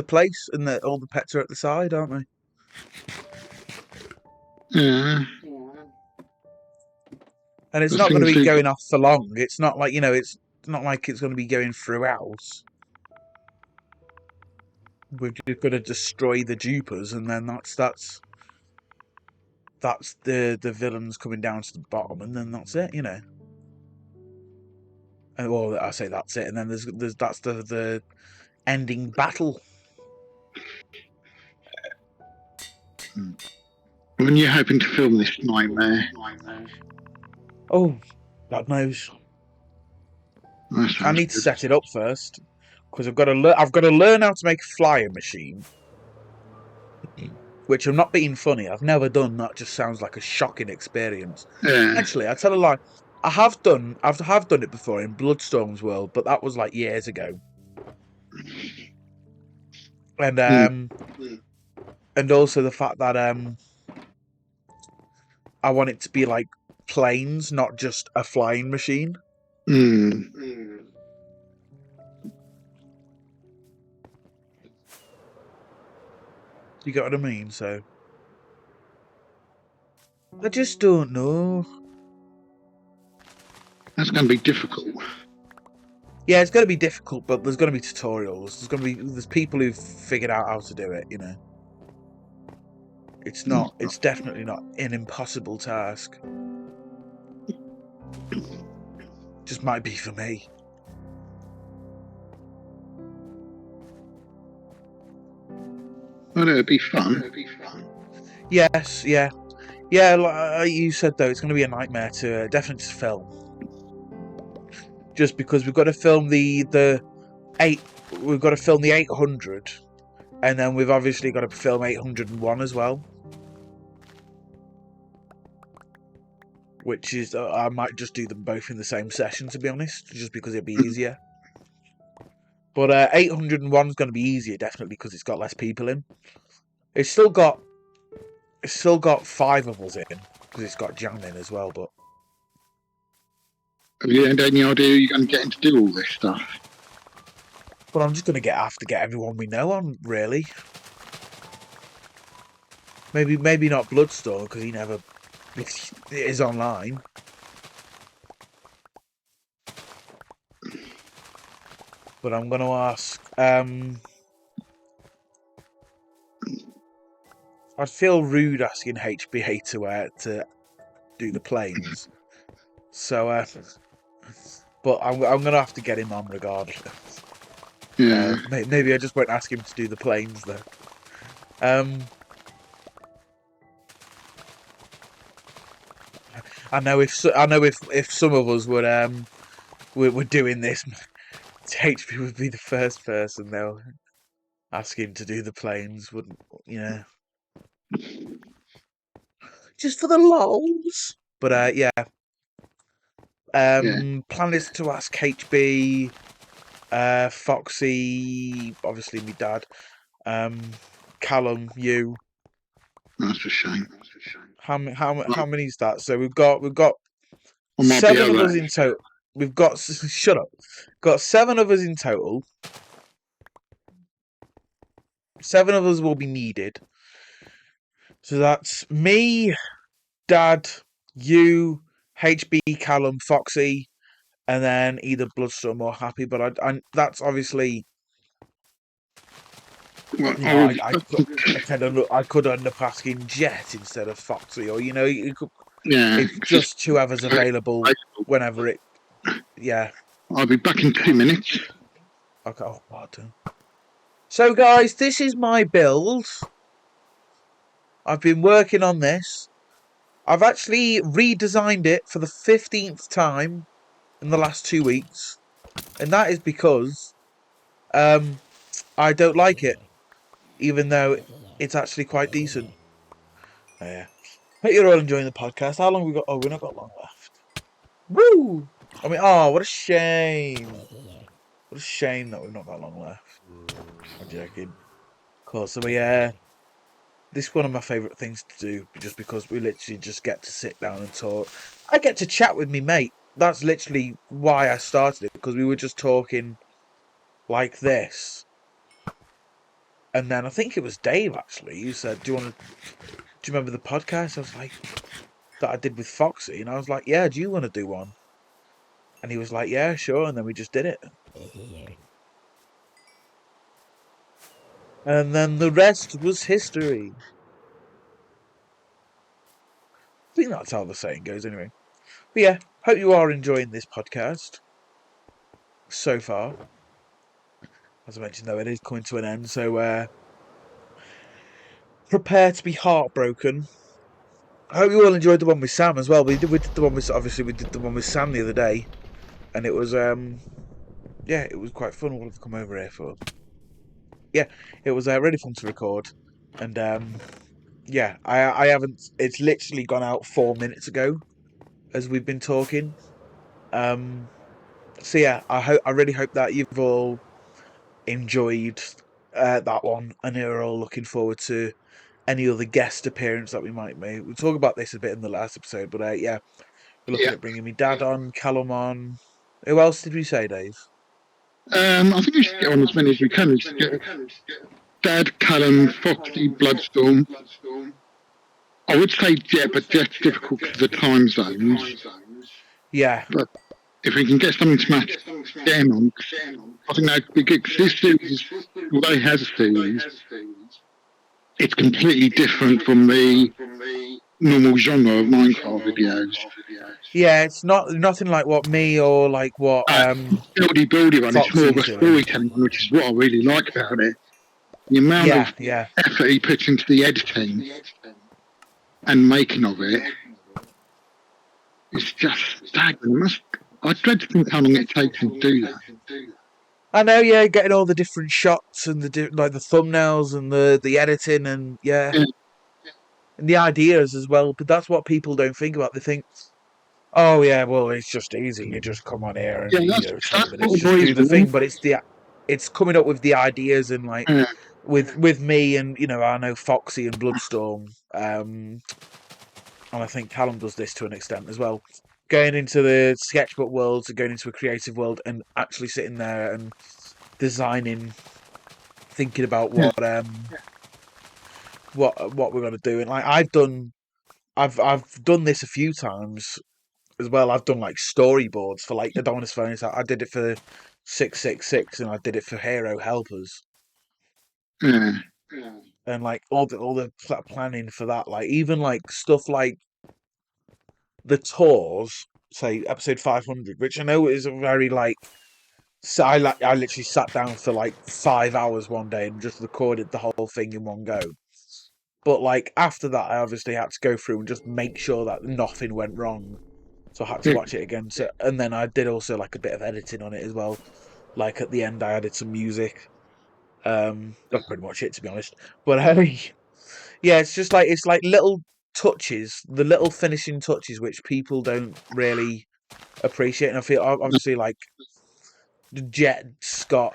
place, and all the pets are at the side, aren't they? Yeah. And it's not going to be going off for long. It's not like it's not like it's going to be going throughout. We're just going to destroy the dupers, and then that's the villains coming down to the bottom, and then that's it, And, well, I say that's it, and then that's the ending battle. When you're hoping to film this nightmare? Oh, God knows. I need to set it up first because I've got to learn how to make a flyer machine. Which I'm not being funny. I've never done. That just sounds like a shocking experience. Yeah. Actually, I tell a lie. I have done it before in Bloodstorm's world, but that was like years ago. And and also the fact that I want it to be like planes, not just a flying machine. You get what I mean? So I just don't know. That's going to be difficult. Yeah, it's going to be difficult, but there's going to be tutorials. There's people who've figured out how to do it. It's definitely not an impossible task. Just might be for me. Well, it'll be fun. Yes, yeah. Like you said, though, it's going to be a nightmare to definitely to film. Just because we've got to film we've got to film the 800, and then we've obviously got to film 801 as well. Which is, I might just do them both in the same session, to be honest, just because it'd be easier. But 801 is going to be easier, definitely, because it's got less people in. It's still got 5 of us in, because it's got Jan in as well, but... Have you had any idea you're going to get him to do all this stuff? Well, I'm just going to have to get everyone we know on, really. Maybe not Bloodstorm, because he never is online. But I'm going to ask... I'd feel rude asking HBA to do the planes. So, but I'm going to have to get him on regardless. Yeah. Maybe I just won't ask him to do the planes though. I know if some of us would we're doing this, HB would be the first person they'll ask him to do the planes, wouldn't just for the lols. But yeah. Plan is to ask HB, Foxy, obviously my dad, Callum, you. That's a shame. How many is that? So we've got I might be 7 of over. us in total. We've got shut up. Got 7 of us in total. 7 of us will be needed. So that's me, Dad, you, HB, Callum, Foxy, and then either Bloodstorm or Happy. But I that's obviously, Well, you know, I could end up asking Jet instead of Foxy, or you could. yeah, It's just whoever's available whenever it. Yeah. I'll be back in 2 minutes. Okay. Oh, pardon. So, guys, this is my build. I've been working on this. I've actually redesigned it for the 15th time in the last 2 weeks, and that is because I don't like it, even though it's actually quite decent. Yeah. Hope you're all enjoying the podcast. How long have we got? Oh, we've not got long left. Woo! I mean, oh, what a shame. What a shame that we've not got long left. I'm joking. Of course, so yeah. This is one of my favourite things to do, just because we literally just get to sit down and talk. I get to chat with me mate. That's literally why I started it, because we were just talking like this. And then I think it was Dave, actually. You said, do you remember the podcast? I was like, that I did with Foxy. And I was like, yeah, do you want to do one? And he was like, yeah, sure. And then we just did it. And then the rest was history. I think that's how the saying goes anyway. But yeah, hope you are enjoying this podcast so far. As I mentioned, though, it is coming to an end, so prepare to be heartbroken. I hope you all enjoyed the one with Sam as well. We did the one with Sam the other day, and it was yeah, it was quite fun. What have we come over here for? Yeah, it was really fun to record, and yeah, I haven't. It's literally gone out 4 minutes ago, as we've been talking. So yeah, I really hope that you've all enjoyed that one, and you're all looking forward to any other guest appearance that we might make. We'll talk about this a bit in the last episode, but yeah, we're looking at bringing me dad on, Callum on. Who else did we say, Dave? I think we should get on as many as we can. Get Dad, Callum, Foxy, Bloodstorm. I would say Jet, but Jet's difficult because of the time zones. Yeah. But if we can get something to match them on, I think that'd be good. Because this series, although it has a series, it's completely different from the normal genre of Minecraft videos. Yeah, it's nothing like what me or like what buildy one. It's more of a storytelling one, which is what I really like about it. The amount of effort he puts into the editing and making of it is just staggering. I dread to think how long it takes him to do that. I know, yeah, getting all the different shots and the thumbnails and the editing and and the ideas as well. But that's what people don't think about. They think, oh yeah, well it's just easy. You just come on here and just do the thing. But it's coming up with the ideas and like with me and I know Foxy and Bloodstorm, and I think Callum does this to an extent as well. Going into the sketchbook world, to going into a creative world, and actually sitting there and designing, thinking about what we're gonna do. And like I've done this a few times as well. I've done like storyboards for like Adonis Phones. I did it for 666, and I did it for Hero Helpers. And like all the planning for that, like even like stuff like the tours, say episode 500, which I know is a very like. So I literally sat down for like 5 hours one day and just recorded the whole thing in one go. But like after that, I obviously had to go through and just make sure that nothing went wrong. so I had to watch it again. So, and then I did also like a bit of editing on it as well. Like at the end, I added some music. That's pretty much it, to be honest. But yeah, it's like little touches, the little finishing touches, which people don't really appreciate. And I feel obviously like Jet's got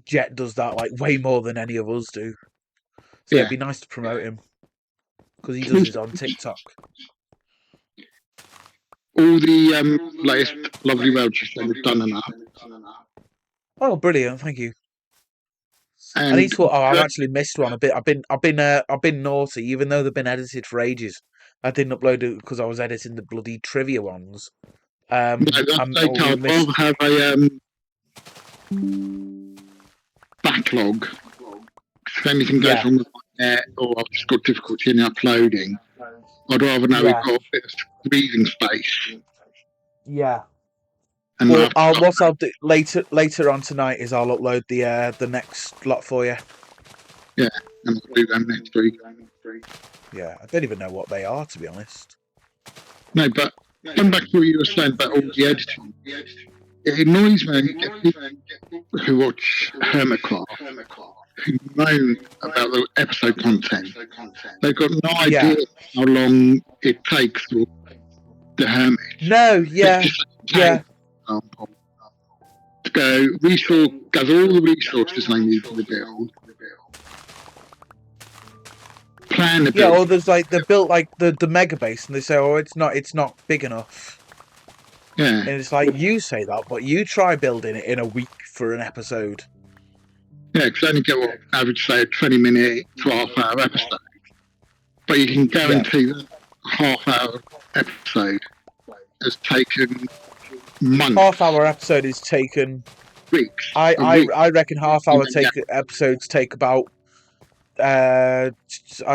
Jet does that like way more than any of us do. So Yeah. it'd be nice to promote him because he does his on TikTok. All the latest Lovely Welches that we've done and that. Oh, brilliant! Thank you. I And need to. Oh, I've actually missed one a bit. I've been naughty, even though they've been edited for ages. I didn't upload it because I was editing the bloody trivia ones. no, that's We okay. I'd missed. rather have a backlog. If anything goes Yeah. wrong with my net or I've just got difficulty in uploading, I'd rather know we've got a bit of breathing space. Yeah. And Well, what I'll do later on tonight is I'll upload the next lot for you. Yeah, and I'll do them next week. Yeah, I don't even know what they are, to be honest. No, but going back to what you were saying about all the editing, it annoys me when you get people who watch Hermitcraft who moan about the episode content. They've got no idea how long it takes for the Hermit. No, yeah. To go, gather all the resources they need for the build. Plan the build. Yeah, or there's like they built like the mega base and they say, oh, it's not big enough. Yeah. And it's like you say that, but you try building it in a week for an episode. Yeah, because only get what average say a 20-minute to half-hour episode, but you can guarantee that half-hour episode has taken months. Half-hour episode is taken weeks. I reckon half-hour episodes take about I'd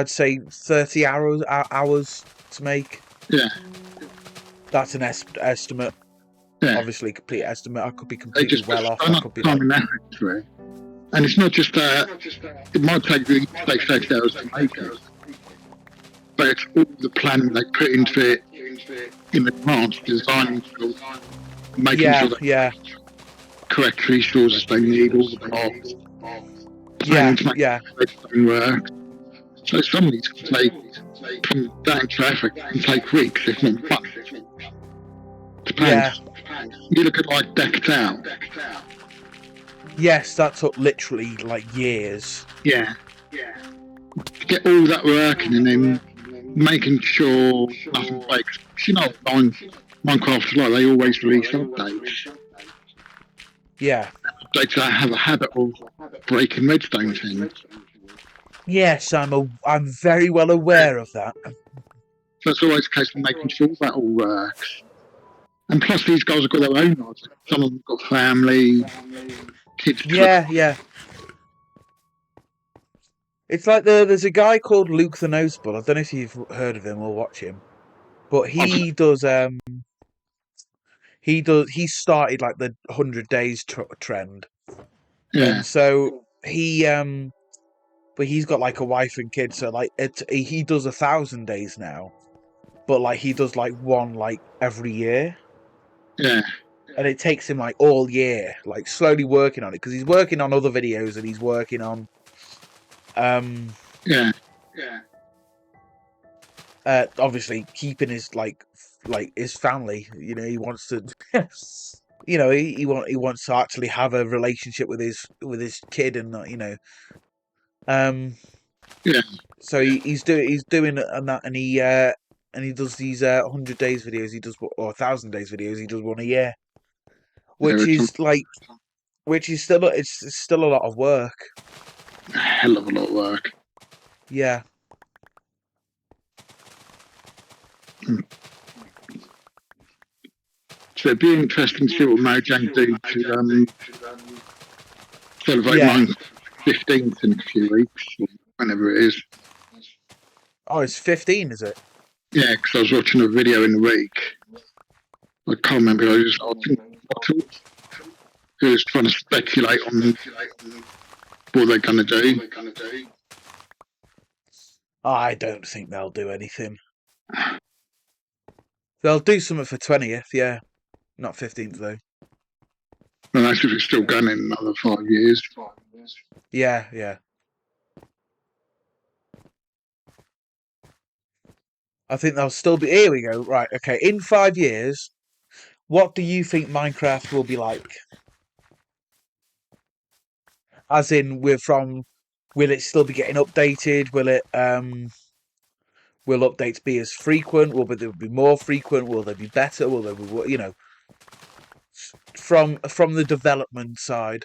say 30 hours to make. Yeah, that's an estimate. Yeah, obviously complete estimate. I could be completely well off. I could be like... And it's not just that it might take 30 hours to make it, but it's all the planning they put into it in advance, designing skills, making sure that correct resources they need, all the blocks. Work. So some of these can take from that traffic can take weeks, if not months. Depends. You look at like Decked Out. Yes, that took literally like years. Yeah. To get all that working and then making sure nothing breaks. You know, Minecraft is like they always release updates. Yeah. Updates that have a habit of breaking redstone things. Yes, I'm very well aware of that. So it's always a case of making sure that all works. And plus, these guys have got their own lives. Some of them have got family, kids. Yeah. It's like there's a guy called Luke the Nosebull. I don't know if you've heard of him or watch him, but he started like the 100 days trend. Yeah. And so but he's got like a wife and kids, so like he does 1,000 days now, but like he does like one like every year. Yeah. And it takes him like all year, like slowly working on it, because he's working on other videos and he's working on obviously keeping his like his family. You know, he wants to you know, he wants to actually have a relationship with his kid, and so he's doing that, and he does these 100 days videos. He does, or 1,000 days videos. He does one a year, which is still a lot of work. A hell of a lot of work. Yeah. So it'd be interesting to see what Mojang do to celebrate my 15th in a few weeks, or whenever it is. Oh, it's 15, is it? Yeah, because I was watching a video in the week. I can't remember. I think who was trying to speculate on what they're going to do. I don't think they'll do anything. They'll do something for 20th, yeah. Not 15th, though. And that's if it's still going in another 5 years. Yeah, yeah. I think they'll still be. Here we go. Right, okay. In 5 years, what do you think Minecraft will be like? As in, will it still be getting updated? Will updates be as frequent? Will there be more frequent? Will they be better? Will there be, from the development side?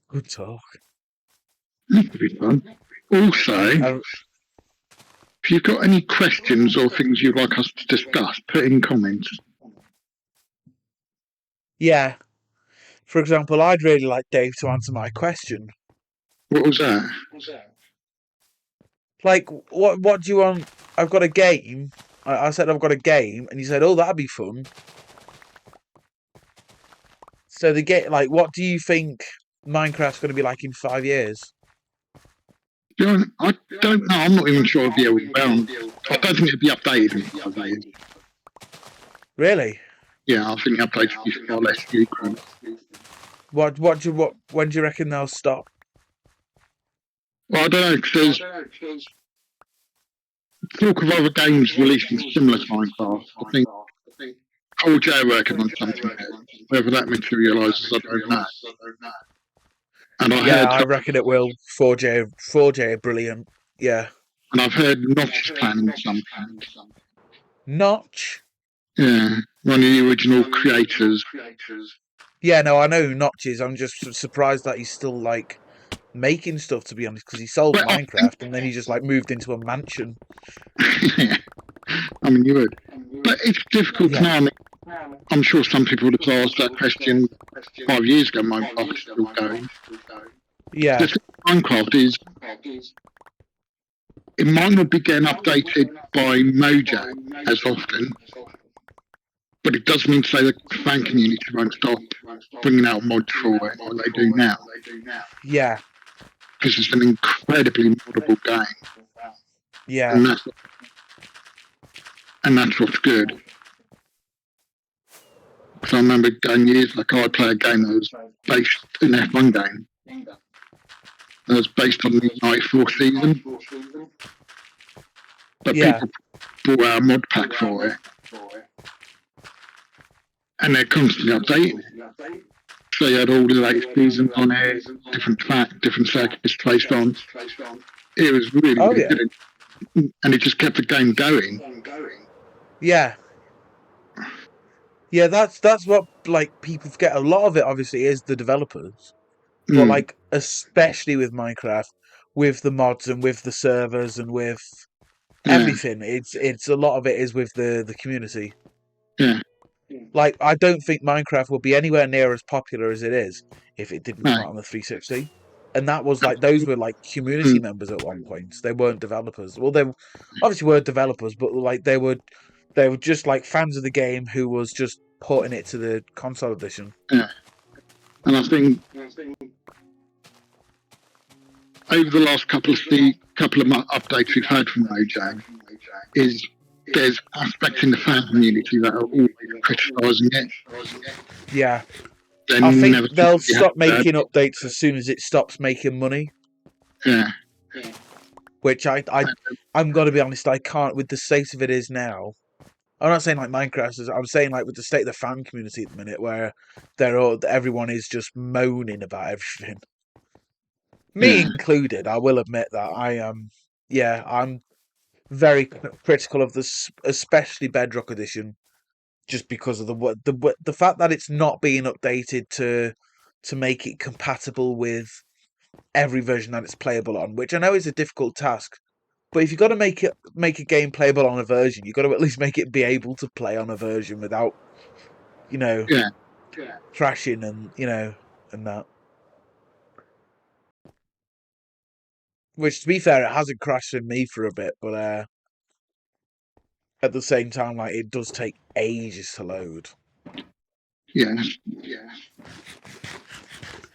Good talk. That could be fun. Also, Uh, if you've got any questions or things you'd like us to discuss, put in comments. yeah. For example, I'd really like Dave to answer my question. What was that? Like, what do you want? I've got a game. I said I've got a game, and you said, "Oh, that'd be fun." So what do you think Minecraft's going to be like in 5 years? I don't know. I'm not even sure it'll be around. I don't think it'll be updated in 5 years. Really? Yeah, I think the updates will be far less frequent. When do you reckon they'll stop? Well, I don't know, because there's talk of other games releasing similar to Minecraft. I think 4J are working on something there. Whether that materialises, I don't know. And I reckon it will. 4J are brilliant. Yeah. And I've heard Notch is planning something. Notch? Yeah, one of the original creators. Yeah, no, I know who Notch is. I'm just surprised that he's still like making stuff, to be honest, because he sold Minecraft and then he just like moved into a mansion. Yeah. I mean, you would. But it's difficult to know. I'm sure some people would have asked that question 5 years ago. Minecraft is still going. Yeah. The thing with Minecraft is it might not be getting updated by Mojang as often, but it does mean to say that the fan community won't stop bringing out mods for it like they do now. Yeah. Because it's an incredibly moddable game. Yeah. And that's what's good. Because I remember going years ago, I'd play a game that was based an F1 game. That was based on the 94 season. But people bought out a mod pack for it. And they're constantly updating it. So you had all the latest seasons on it, different circuits placed on. It was really good. And it just kept the game going. Yeah. Yeah, that's what like people forget. A lot of it obviously is the developers. But like especially with Minecraft, with the mods and with the servers and with everything, it's a lot of it is with the community. Yeah. Like, I don't think Minecraft would be anywhere near as popular as it is if it didn't come out on the 360. And that was like, those were like community members at one point. They weren't developers. Well, they obviously were developers, but like they were just like fans of the game who was just porting it to the console edition. Yeah. And I think over the last couple of updates we've had from Mojang is there's aspects in the fan community that are always criticising it. Yeah. I think they'll stop making updates as soon as it stops making money. Yeah. Which I'm gonna be honest, I can't, with the state of it is now. I'm not saying like Minecraft is. I'm saying like with the state of the fan community at the minute, where everyone is just moaning about everything. Me included. I will admit that I am. I'm very critical of this, especially Bedrock Edition, just because of the fact that it's not being updated to make it compatible with every version that it's playable on. Which I know is a difficult task, but if you've got to make a game playable on a version, you've got to at least make it be able to play on a version without, crashing and and that. Which, to be fair, it hasn't crashed in me for a bit, but at the same time, like it does take ages to load. Yeah.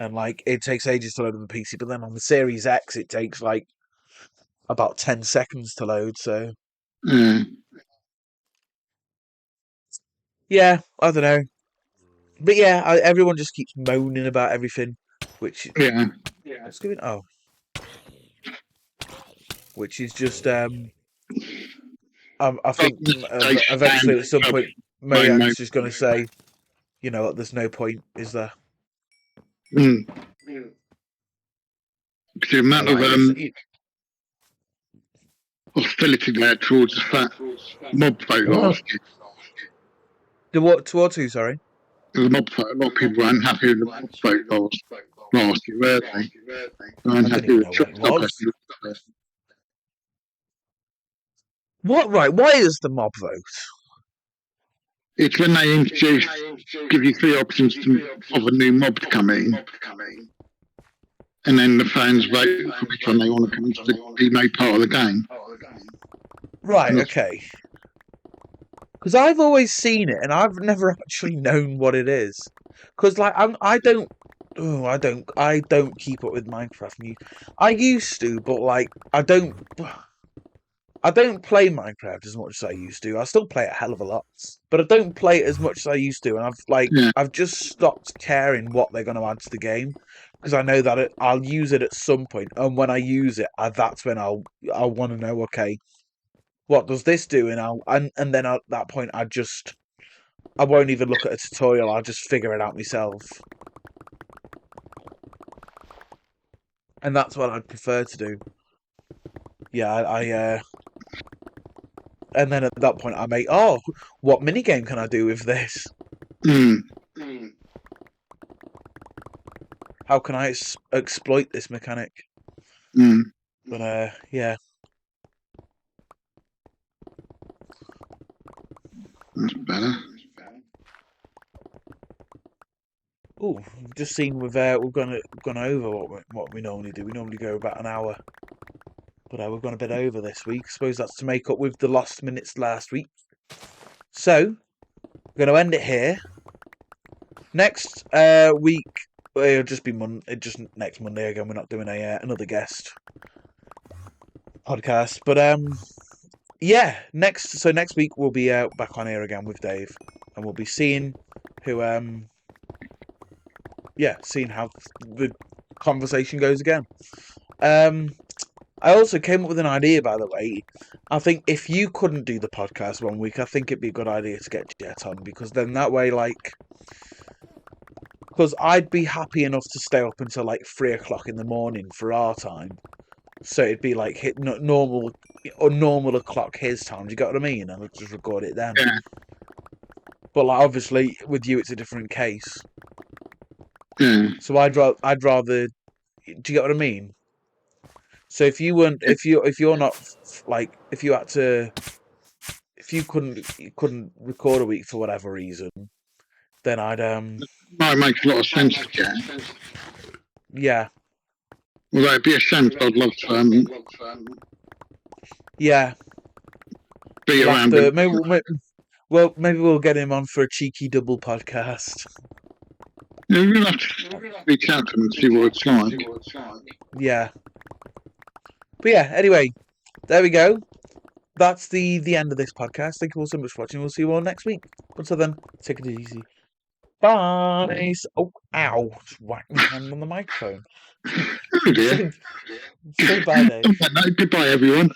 and like it takes ages to load on the PC. But then on the Series X, it takes like about 10 seconds to load. So Yeah. yeah, I don't know. But yeah, everyone just keeps moaning about everything, which Yeah. what's going? Oh, which is just I think eventually at some point Mojang's just going to say, you know what, there's no point, is there? Mm. The amount of hostility there towards that mob vote last year. Towards who, sorry? The mob vote, a lot of people weren't happy with the mob vote last year, were they? They weren't happy with it. What, right, why is the mob vote? It's when they give you 3 options of a new mob to come in, and then the fans vote for which one they want to come in to be made part of the game. Right, okay. Because I've always seen it, and I've never actually known what it is. Because like I don't keep up with Minecraft. I used to, but like I don't play Minecraft as much as I used to. I still play it a hell of a lot, but I don't play it as much as I used to. And I've just stopped caring what they're going to add to the game, because I know that I'll use it at some point, and when I use it, that's when I'll want to know. Okay, what does this do? And then at that point, I won't even look at a tutorial. I'll just figure it out myself. And that's what I'd prefer to do. Yeah, and then at that point I make, what minigame can I do with this? How can I exploit this mechanic? But yeah. That's better. Oh, just seen we've gone over what we normally do. We normally go about an hour, but we've gone a bit over this week. I suppose that's to make up with the lost minutes last week. So we're going to end it here. Next week it'll just be just next Monday again. We're not doing another guest podcast, but yeah. Next week we'll be back on here again with Dave, and we'll be seeing who seeing how the conversation goes again. I also came up with an idea, by the way. I think if you couldn't do the podcast one week, I think it'd be a good idea to get Jet on, because then that way, like, because I'd be happy enough to stay up until like 3 o'clock in the morning for our time, so it'd be like hit normal o'clock his time. Do you get what I mean? And I'll just record it then. Yeah. But like, obviously, with you, it's a different case. Yeah. So I'd rather. Do you get what I mean? So if you weren't, if you're not, like, if you couldn't record a week for whatever reason, then I'd That makes a lot of sense, Jack. Yeah. Well, that'd be a sense. I'd love to. Yeah. Be around. Maybe we'll get him on for a cheeky double podcast. Yeah, we're gonna have to reach out to him and see what it's like. Yeah. But yeah, anyway, there we go. That's the end of this podcast. Thank you all so much for watching. We'll see you all next week. Until then, take it easy. Bye. Oh, ow. Just whacked my hand on the microphone. Oh dear. Say bye, Dave. Goodbye, everyone.